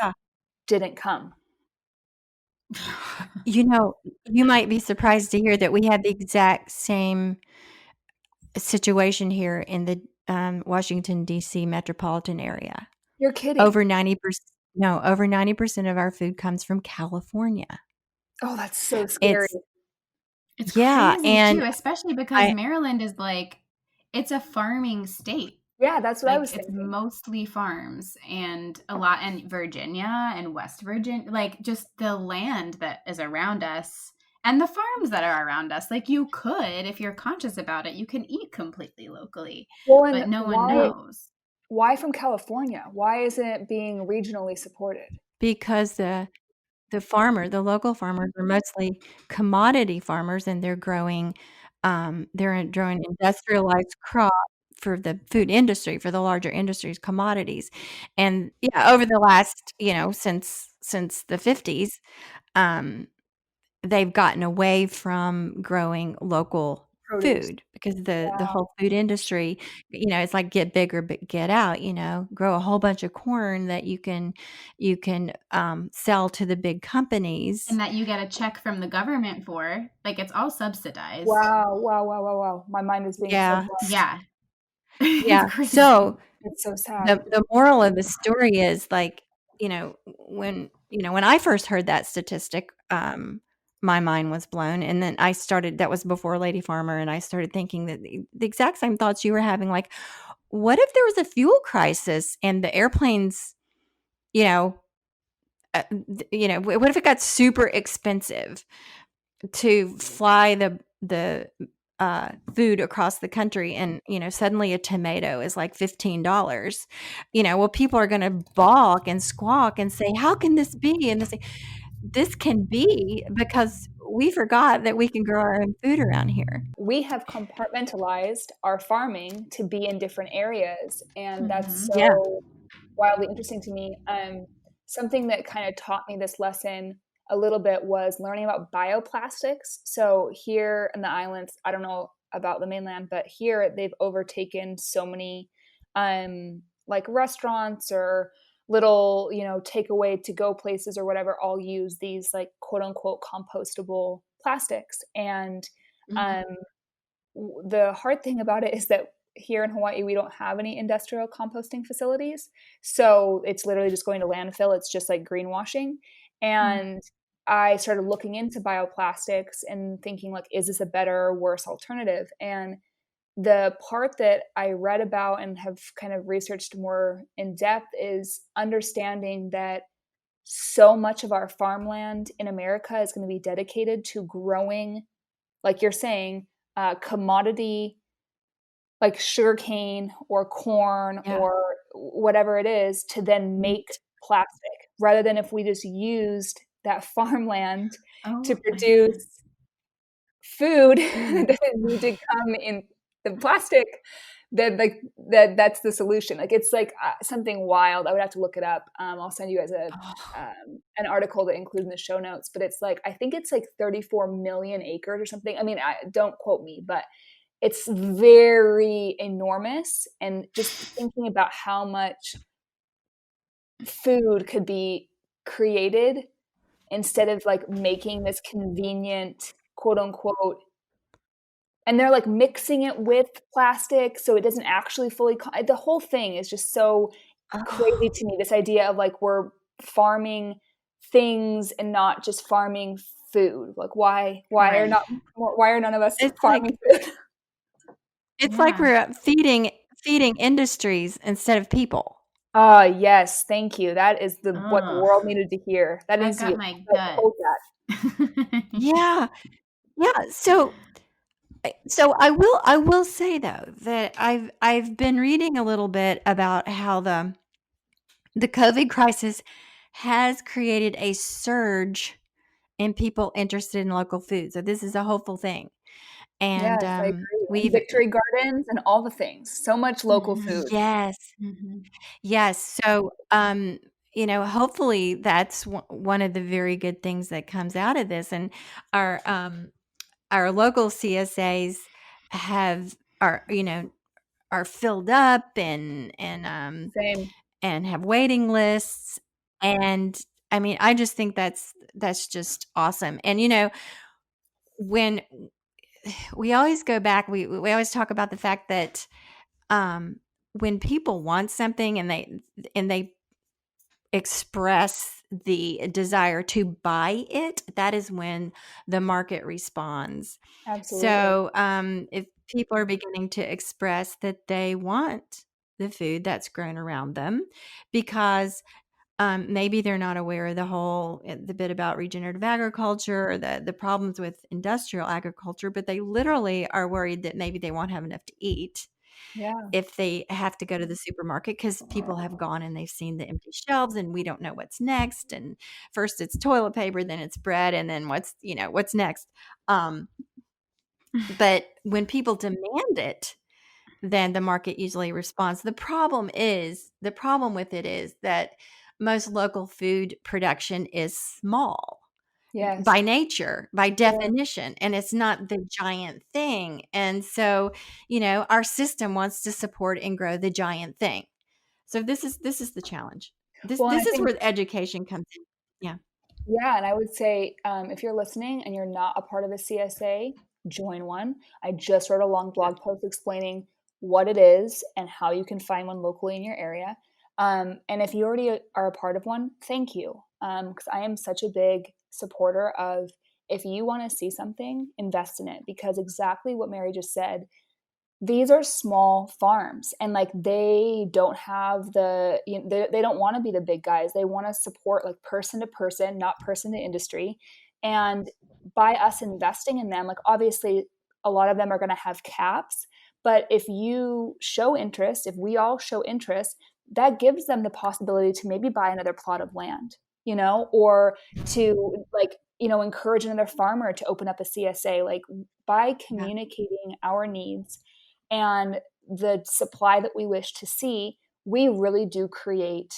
didn't come? You might be surprised to hear that we have the exact same situation here in the Washington, D.C. metropolitan area. You're kidding. Over 90% of our food comes from California. Oh, that's so scary. It's Yeah, crazy and too, especially because Maryland is like, it's a farming state. Yeah, that's what I was It's thinking. mostly farms, and a lot, and Virginia and West Virginia, like just the land that is around us and the farms that are around us. Like, you could, if you're conscious about it, you can eat completely locally, Well, but no one knows. Why from California? Why isn't it being regionally supported? because the local farmers are mostly commodity farmers, and they're growing industrialized crops for the food industry, for the larger industries, commodities. And yeah, over the last, since the 50s, they've gotten away from growing local produce. food, because the Wow. whole food industry, it's like get bigger but get out, grow a whole bunch of corn that you can sell to the big companies. And that you get a check from the government for. Like, it's all subsidized. Wow. Wow. Wow. Wow. Wow. My mind is being so Yeah. blown. Yeah. Yeah. It's crazy. So It's so sad. the moral of the story is, like, when I first heard that statistic, my mind was blown. And then that was before Lady Farmer, and I started thinking that the exact same thoughts you were having. Like, what if there was a fuel crisis and the airplanes, you know, what if it got super expensive to fly the food across the country, and suddenly a tomato is like $15? Well, people are going to balk and squawk and say, how can this be? And this can be because we forgot that we can grow our own food around here. We have compartmentalized our farming to be in different areas, and that's Mhm. Yeah. so wildly interesting to me. Something that kind of taught me this lesson a little bit was learning about bioplastics. So here in the islands, I don't know about the mainland, but here they've overtaken so many like restaurants or little, takeaway to go places or whatever, all use these like quote unquote compostable plastics. And um, the hard thing about it is that here in Hawaii, we don't have any industrial composting facilities. So it's literally just going to landfill. It's just like greenwashing. And I started looking into bioplastics and thinking, like, is this a better or worse alternative? And the part that I read about and have kind of researched more in depth is understanding that so much of our farmland in America is going to be dedicated to growing, like you're saying, commodity like sugarcane or corn Yeah. or whatever it is to then make plastic, rather than if we just used that farmland to Oh my produce food Mm. that doesn't need to come in the plastic. That's the solution. Like, it's like something wild. I would have to look it up. I'll send you guys an article to include in the show notes. But it's like, I think it's like 34 million acres or something. I mean, don't quote me, but it's very enormous. And just thinking about how much food could be created instead of like making this convenient, quote unquote, and they're like mixing it with plastic so it doesn't actually fully the whole thing is just so crazy to me, this idea of like we're farming things and not just farming food. Like, why Right. are none of us It's farming like food? it's like Yeah. we're feeding industries instead of people. Yes, thank you. That is what the Ugh. world needed to hear. That That needs to got be my hold gut. that. Yeah. Yeah. So I will say, though, that I've been reading a little bit about how the COVID crisis has created a surge in people interested in local food. So this is a hopeful thing. And Yes, I agree. And we've victory gardens and all the things. So much local Mhm. food. yes. Mhm. Yes. So hopefully that's one of the very good things that comes out of this. And our our local CSAs have are filled up Same. and have waiting lists. And I mean, I just think that's just awesome. And when we always go back, we always talk about the fact that when people want something and they express the desire to buy it, that is when the market responds. Absolutely. So, if people are beginning to express that they want the food that's grown around them, because maybe they're not aware of the bit about regenerative agriculture or the problems with industrial agriculture, but they literally are worried that maybe they won't have enough to eat Yeah. if they have to go to the supermarket, because people have gone and they've seen the empty shelves and we don't know what's next. And first it's toilet paper, then it's bread, and then what's next. But when people demand it, then the market usually responds. The problem with it is that most local food production is small. Yes. by nature, by definition, and it's not the giant thing. And so, our system wants to support and grow the giant thing. So this is the challenge. This Well, and I this is think, where the education comes in. Yeah. yeah, and I would say, if you're listening and you're not a part of a CSA, join one. I just wrote a long blog post explaining what it is and how you can find one locally in your area. And if you already are a part of one, thank you. Because I am such a big supporter of, if you want to see something, invest in it. Because exactly what Mary just said, these are small farms, and like they don't have they don't want to be the big guys. They want to support like person to person, not person to industry. And by us investing in them, like obviously a lot of them are going to have caps, but if you show interest, if we all show interest, that gives them the possibility to maybe buy another plot of land, or to like, encourage another farmer to open up a CSA. Like, by Yeah. communicating our needs and the supply that we wish to see, we really do create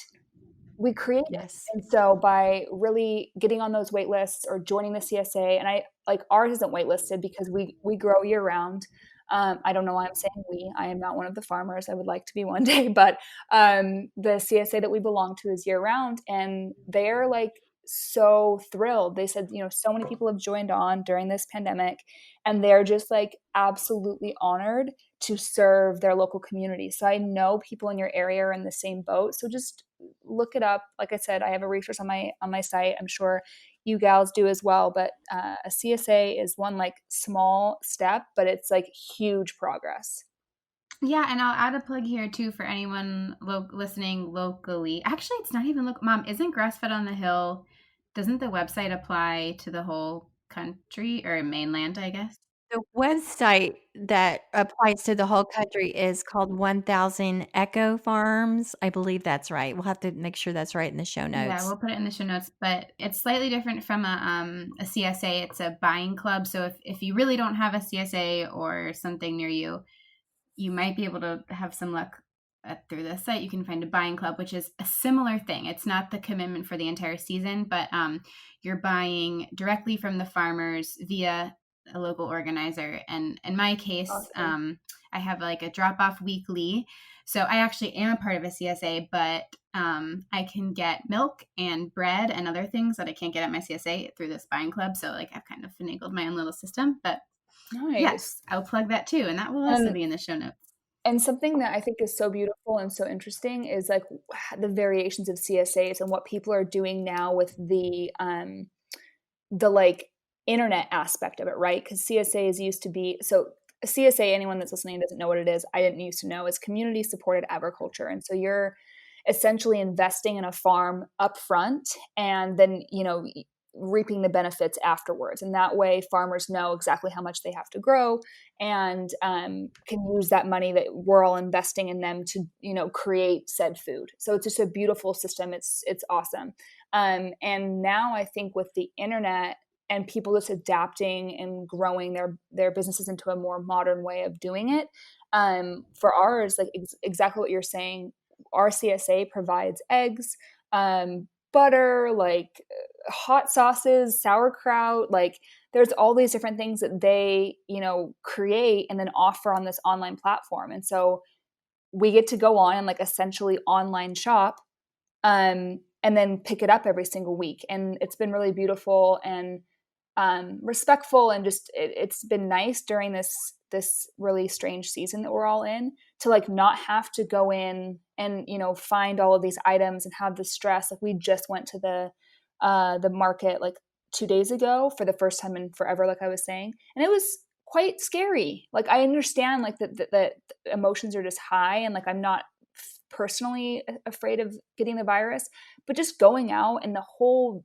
it. Yes. And so by really getting on those wait lists or joining the CSA, and I like, ours isn't waitlisted because we grow year round. I don't know why I'm saying we. I am not one of the farmers. I would like to be one day, but the CSA that we belong to is year round, and they're like so thrilled. They said, so many people have joined on during this pandemic, and they're just like absolutely honored to serve their local community. So I know people in your area are in the same boat. So just look it up. Like I said, I have a resource on my site. I'm sure you gals do as well. But a CSA is one like small step, but it's like huge progress. Yeah, and I'll add a plug here too for anyone listening locally. Actually, it's not even local. Mom, isn't Grass-Fed on the Hill? Doesn't the website apply to the whole country or mainland, I guess? The website that applies to the whole country is called 1000 Echo Farms. I believe that's right. We'll have to make sure that's right in the show Yeah, notes. we'll put it in the show notes, but it's slightly different from a CSA. It's a buying club. So if you really don't have a CSA or something near you, you might be able to have some luck through the site. You can find a buying club, which is a similar thing. It's not the commitment for the entire season, but you're buying directly from the farmers via a local organizer. And in my case, Awesome. I have like a drop off weekly. So I actually am a part of a CSA, but I can get milk and bread and other things that I can't get at my CSA through this buying club. So like I've kind of finagled my own little system, but Nice. yes, I'll plug that too. And that will also be in the show notes. And something that I think is so beautiful and so interesting is like the variations of CSAs and what people are doing now with the like internet aspect of it, right? Because CSAs used to be, so a CSA, anyone that's listening doesn't know what it is, I didn't used to know, is community supported agriculture. And so you're essentially investing in a farm up front and then, reaping the benefits afterwards. And that way farmers know exactly how much they have to grow and can use that money that we're all investing in them to, create said food. So it's just a beautiful system. It's awesome. And now I think with the internet and people just adapting and growing their businesses into a more modern way of doing it, for ours, like exactly what you're saying, our CSA provides eggs, butter, like hot sauces, sauerkraut, like there's all these different things that they, create and then offer on this online platform. And so we get to go on and like essentially online shop, and then pick it up every single week. And it's been really beautiful and respectful, and just it's been nice during this really strange season that we're all in to like not have to go in and find all of these items and have the stress. Like we just went to the market like 2 days ago for the first time in forever, like I was saying, and it was quite scary. Like I understand like that emotions are just high, and like I'm not personally afraid of getting the virus, but just going out and the whole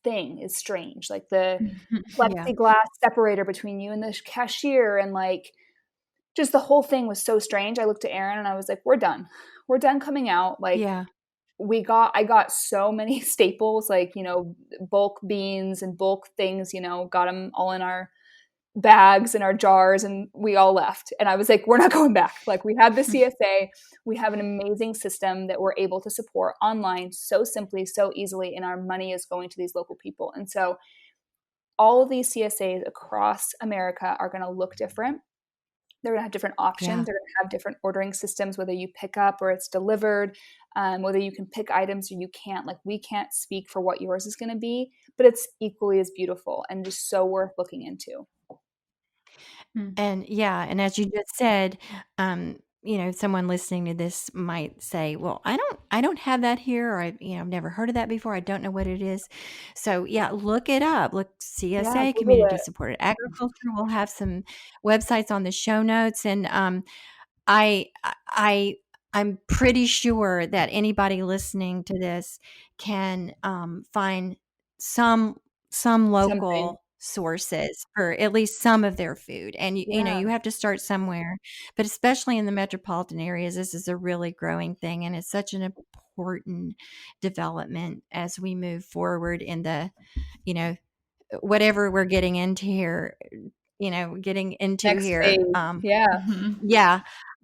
thing is strange. Like the Yeah. plexiglass separator between you and the cashier, and like just the whole thing was so strange. I looked at Erin and I was like, we're done coming out. Like Yeah. I got so many staples, like, bulk beans and bulk things, got them all in our bags and our jars, and we all left. And I was like, we're not going back. Like we have the CSA, we have an amazing system that we're able to support online so simply, so easily, and our money is going to these local people. And so all of these CSAs across America are going to look different. They're going to have different options. Yeah. They're going to have different ordering systems, whether you pick up or it's delivered, whether you can pick items or you can't. Like, we can't speak for what yours is going to be, but it's equally as beautiful and just so worth looking into. And yeah, and as you just said, someone listening to this might say, "Well, I don't have that here, or I've never heard of that before. I don't know what it is." So yeah, look it up. Look, Yeah, CSA, Google community it. supported agriculture. We'll have some websites on the show notes, and I I I'm pretty sure that anybody listening to this can find some Something. local sources for at least some of their food. And Yeah. you have to start somewhere, but especially in the metropolitan areas, this is a really growing thing, and it's such an important development as we move forward in the you know whatever we're getting into here. Next phase. Yeah.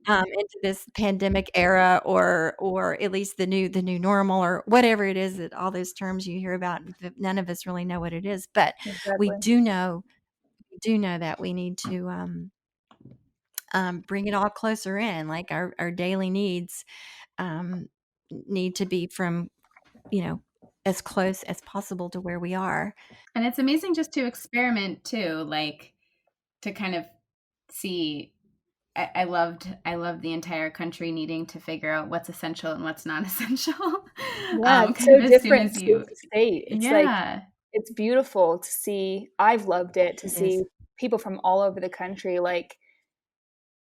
Yeah, into this pandemic era, or at least the new normal, or whatever it is, that all those terms you hear about, that none of us really know what it is, but we Exactly. do know that we need to bring it all closer in, like our daily needs um, need to be from as close as possible to where we are. And it's amazing just to experiment too, like to kind of see. I loved the entire country needing to figure out what's essential and what's not essential. Yeah, it's Kind so of as soon different as state you, to state. It's like, yeah, it's beautiful to see. I've loved it to It is. see people from all over the country like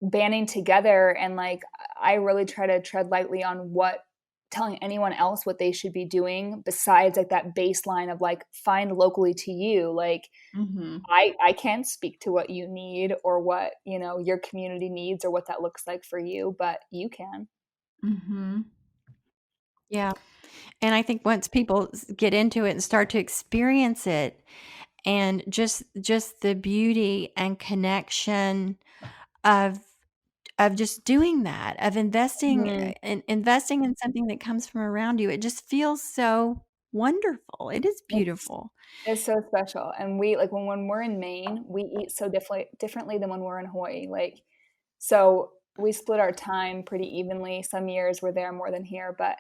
banding together, and like, I really try to tread lightly on what telling anyone else what they should be doing, besides like that baseline of like, find locally to you. Like, mm-hmm. I can't speak to what you need or what, your community needs or what that looks like for you, but you can. Mm-hmm. Yeah. And I think once people get into it and start to experience it, and just the beauty and connection of just doing that, of Mhm. investing in something that comes from around you, it just feels so wonderful. It is It's beautiful. It's so special, and we like when we're in Maine, we eat so differently than when we're in Hawaii. Like, so we split our time pretty evenly. Some years we're there more than here, but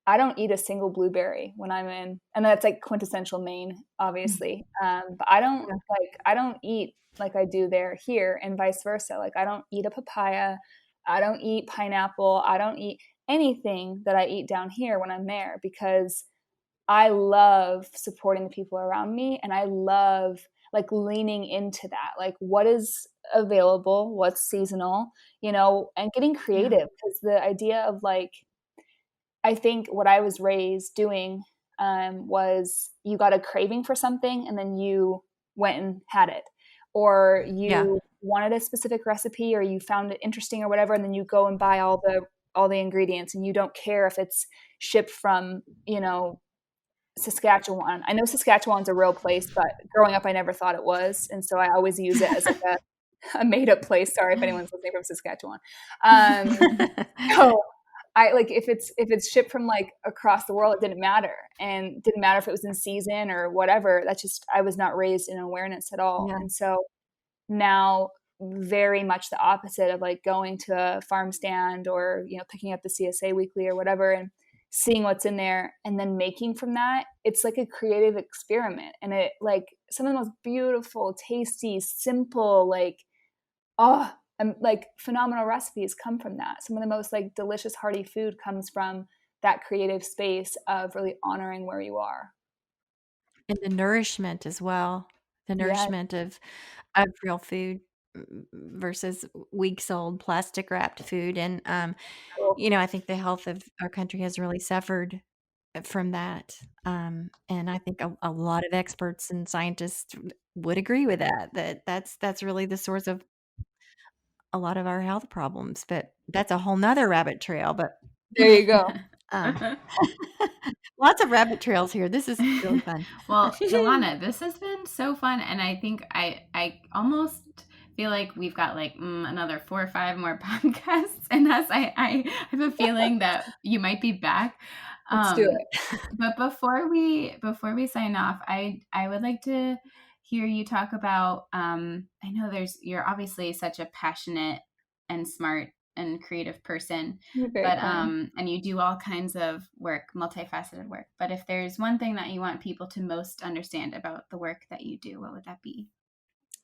I don't eat a single blueberry when I'm in, and that's like quintessential Maine, obviously. But I don't eat like I do there here, and vice versa. Like, I don't eat a papaya, I don't eat pineapple, I don't eat anything that I eat down here when I'm there, because I love supporting the people around me, and I love like leaning into that. Like, what is available, what's seasonal, and getting Yeah. creative, because the idea of like, I think what I was raised doing was, you got a craving for something and then you went and had it, or Yeah. you wanted a specific recipe or you found it interesting or whatever, and then you go and buy all the ingredients, and you don't care if it's shipped from, Saskatchewan. I know Saskatchewan's a real place, but growing up, I never thought it was, and so I always use it as like a made up place. Sorry if anyone's listening from Saskatchewan. Um, so I like, if it's shipped from like across the world, it didn't matter, and didn't matter if it was in season or whatever. That's just, I was not raised in awareness at all, Yeah. and so now, very much the opposite of like going to a farm stand, or picking up the CSA weekly or whatever, and seeing what's in there and then making from that. It's like a creative experiment, and it like some of the most beautiful, tasty, simple, like, oh, and like phenomenal recipes come from that. Some of the most like delicious, hearty food comes from that creative space of really honoring where you are. And the nourishment as well. The Yeah. nourishment of real food, versus weeks old plastic wrapped food. And Cool. I think the health of our country has really suffered from that. And I think a lot of experts and scientists would agree with that. That's really the source of a lot of our health problems. But that's a whole nother rabbit trail. But There you go. um, lots of rabbit trails here. This is really fun. Well, Elana, this has been so fun, and I think I almost feel like we've got like another 4 or 5 more podcasts in us. I have a feeling that you might be back. Let's do it. But before we sign off, I would like to hear you talk about, I know you're obviously such a passionate and smart and creative person, You're very but, kind. and you do all kinds of work, multifaceted work. But if there's one thing that you want people to most understand about the work that you do, what would that be?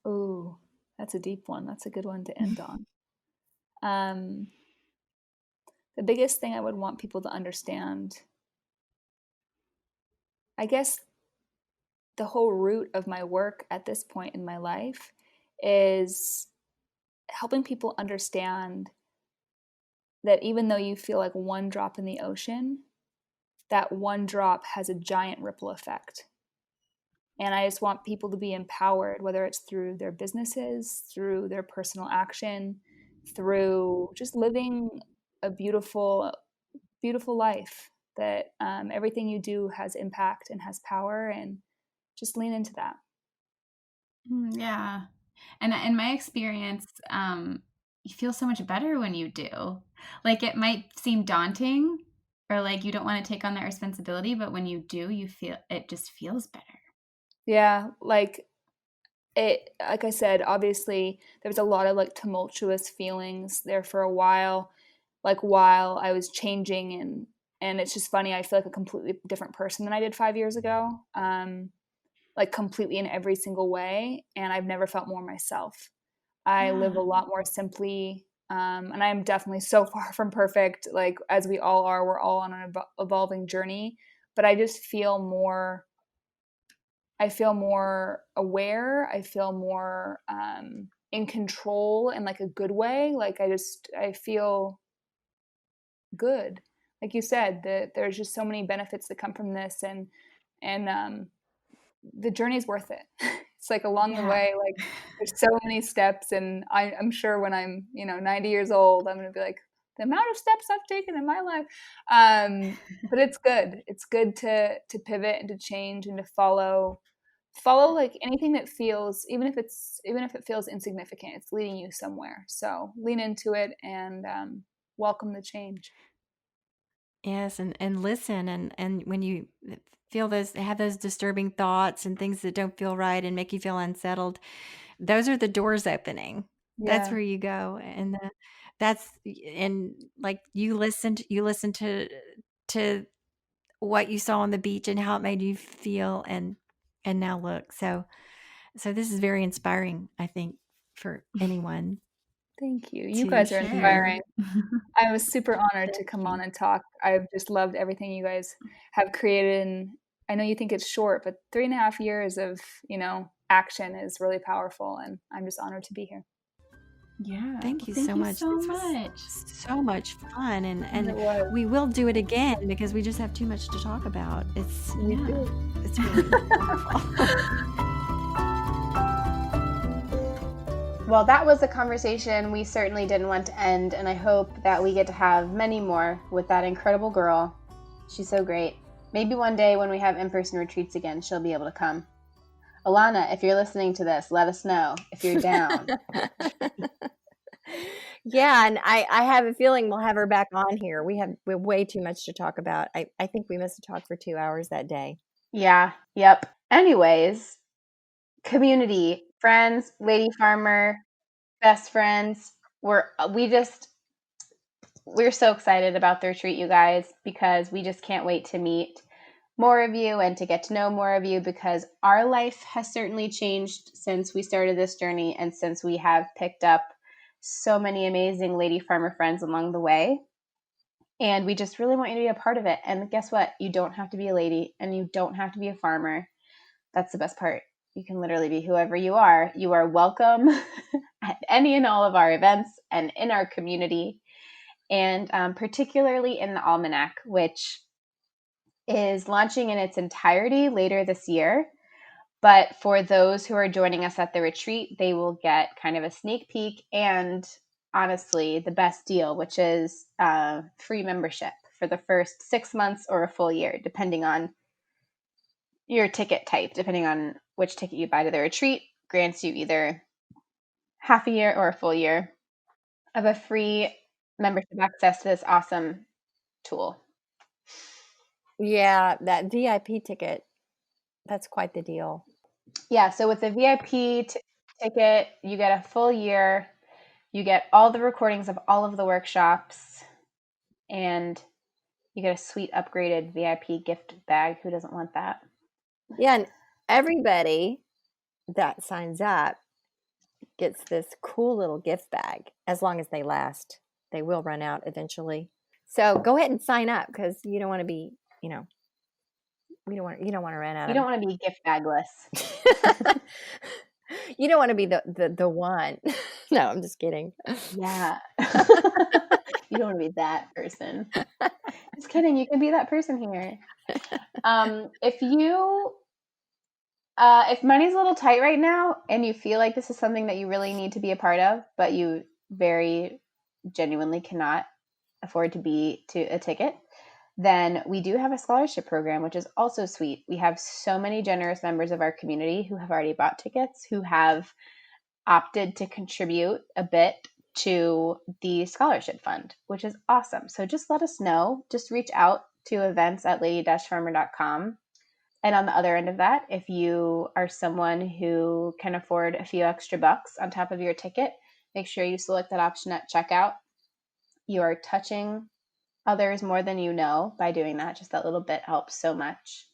Ooh, that's a deep one. That's a good one to end on. Um, the biggest thing I would want people to understand, I guess the whole root of my work at this point in my life is helping people understand that even though you feel like one drop in the ocean, that one drop has a giant ripple effect. And I just want people to be empowered, whether it's through their businesses, through their personal action, through just living a beautiful, beautiful life, that everything you do has impact and has power, and just lean into that. Yeah. And in my experience, you feel so much better when you do. Like, it might seem daunting or like you don't want to take on that responsibility, but when you do, it just feels better. Yeah, like I said, obviously there was a lot of like tumultuous feelings there for a while, like while I was changing, and it's just funny, I feel like a completely different person than I did 5 years ago. Like completely in every single way, and I've never felt more myself. I live a Yeah. lot more simply, and I'm definitely so far from perfect, like as we all are. We're all on an evolving journey, but I just feel more, I feel more aware. I feel more in control in like a good way. Like I feel good. Like you said, that there's just so many benefits that come from this, and the journey's worth it. It's like along the Yeah. way, like there's so many steps, and I'm sure when I'm 90 years old, I'm gonna be like, the amount of steps I've taken in my life. But it's good. It's good to pivot and to change and to follow like anything that feels, even if it feels insignificant, it's leading you somewhere. So lean into it and welcome the change. Yes, and listen, and when you feel those have those disturbing thoughts and things that don't feel right and make you feel unsettled, those are the doors opening. That's Yeah. where you go, and that's and like you listened to what you saw on the beach and how it made you feel, and now look. So this is very inspiring, I think, for anyone Thank you. You to guys are hear. inspiring. I was super honored to Thank come on you. and talk. I've just loved everything you guys have created. And I know you think it's short, but 3.5 years of, action is really powerful. And I'm just honored to be here. Yeah. Thank Well, you thank so you much. so This was much. so much fun, And and it was. we will do it again because we just have too much to talk about. It's We Yeah. do. it's really wonderful. Well, that was a conversation we certainly didn't want to end, and I hope that we get to have many more with that incredible girl. She's so great. Maybe one day when we have in-person retreats again, she'll be able to come. Elana, if you're listening to this, let us know if you're down. Yeah, and I have a feeling we'll have her back on here. We have way too much to talk about. I think we must have talked for 2 hours that day. Yeah, yep. Anyways, community, friends, lady farmer, best friends. We're so excited about the retreat, you guys, because we just can't wait to meet more of you and to get to know more of you, because our life has certainly changed since we started this journey and since we have picked up so many amazing lady farmer friends along the way. And we just really want you to be a part of it. And guess what? You don't have to be a lady and you don't have to be a farmer. That's the best part. You can literally be whoever you are. You are welcome at any and all of our events and in our community, and particularly in the Almanac, which is launching in its entirety later this year. But for those who are joining us at the retreat, they will get kind of a sneak peek and honestly the best deal, which is free membership for the first 6 months or a full year, depending on your ticket type. Depending on which ticket you buy to the retreat, grants you either half a year or a full year of a free membership access to this awesome tool. Yeah, that VIP ticket, that's quite the deal. Yeah, so with the VIP ticket, you get a full year. You get all the recordings of all of the workshops, and you get a sweet upgraded VIP gift bag. Who doesn't want that? Yeah, and everybody that signs up gets this cool little gift bag as long as they last. They will run out eventually. So go ahead and sign up because you don't want to be, you don't want to run out You of. don't want to be gift bagless. You don't want to be the one. No, I'm just kidding. Yeah. You don't want to be that person. Just kidding. You can be that person here. If money's a little tight right now and you feel like this is something that you really need to be a part of, but you very genuinely cannot afford to a ticket, then we do have a scholarship program, which is also sweet. We have so many generous members of our community who have already bought tickets, who have opted to contribute a bit to the scholarship fund, which is awesome. So just let us know. Just reach out to events@lady-farmer.com. And on the other end of that, if you are someone who can afford a few extra bucks on top of your ticket, make sure you select that option at checkout. You are touching others more than you know by doing that. Just that little bit helps so much.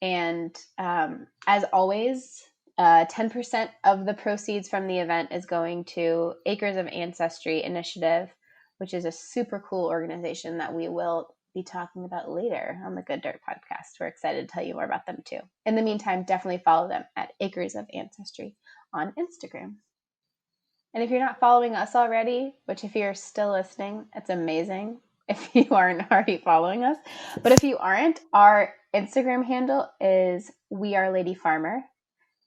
And as always, 10% of the proceeds from the event is going to Acres of Ancestry Initiative, which is a super cool organization that we will be talking about later on the Good Dirt podcast. We're excited to tell you more about them too. In the meantime, definitely follow them at Acres of Ancestry on Instagram. And if you're not following us already, which if you're still listening, it's amazing if you aren't already following us. But if you aren't, our Instagram handle is We Are Lady Farmer.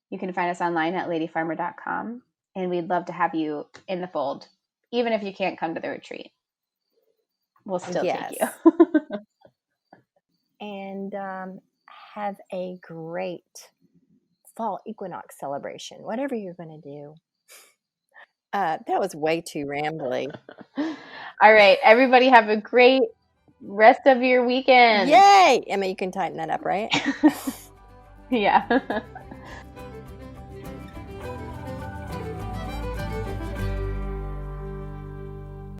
You can find us online at ladyfarmer.com. And we'd love to have you in the fold, even if you can't come to the retreat. We'll still take you. And have a great fall equinox celebration, whatever you're going to do. That was way too rambly. All right, everybody have a great rest of your weekend. Yay! Emma, you can tighten that up, right? Yeah.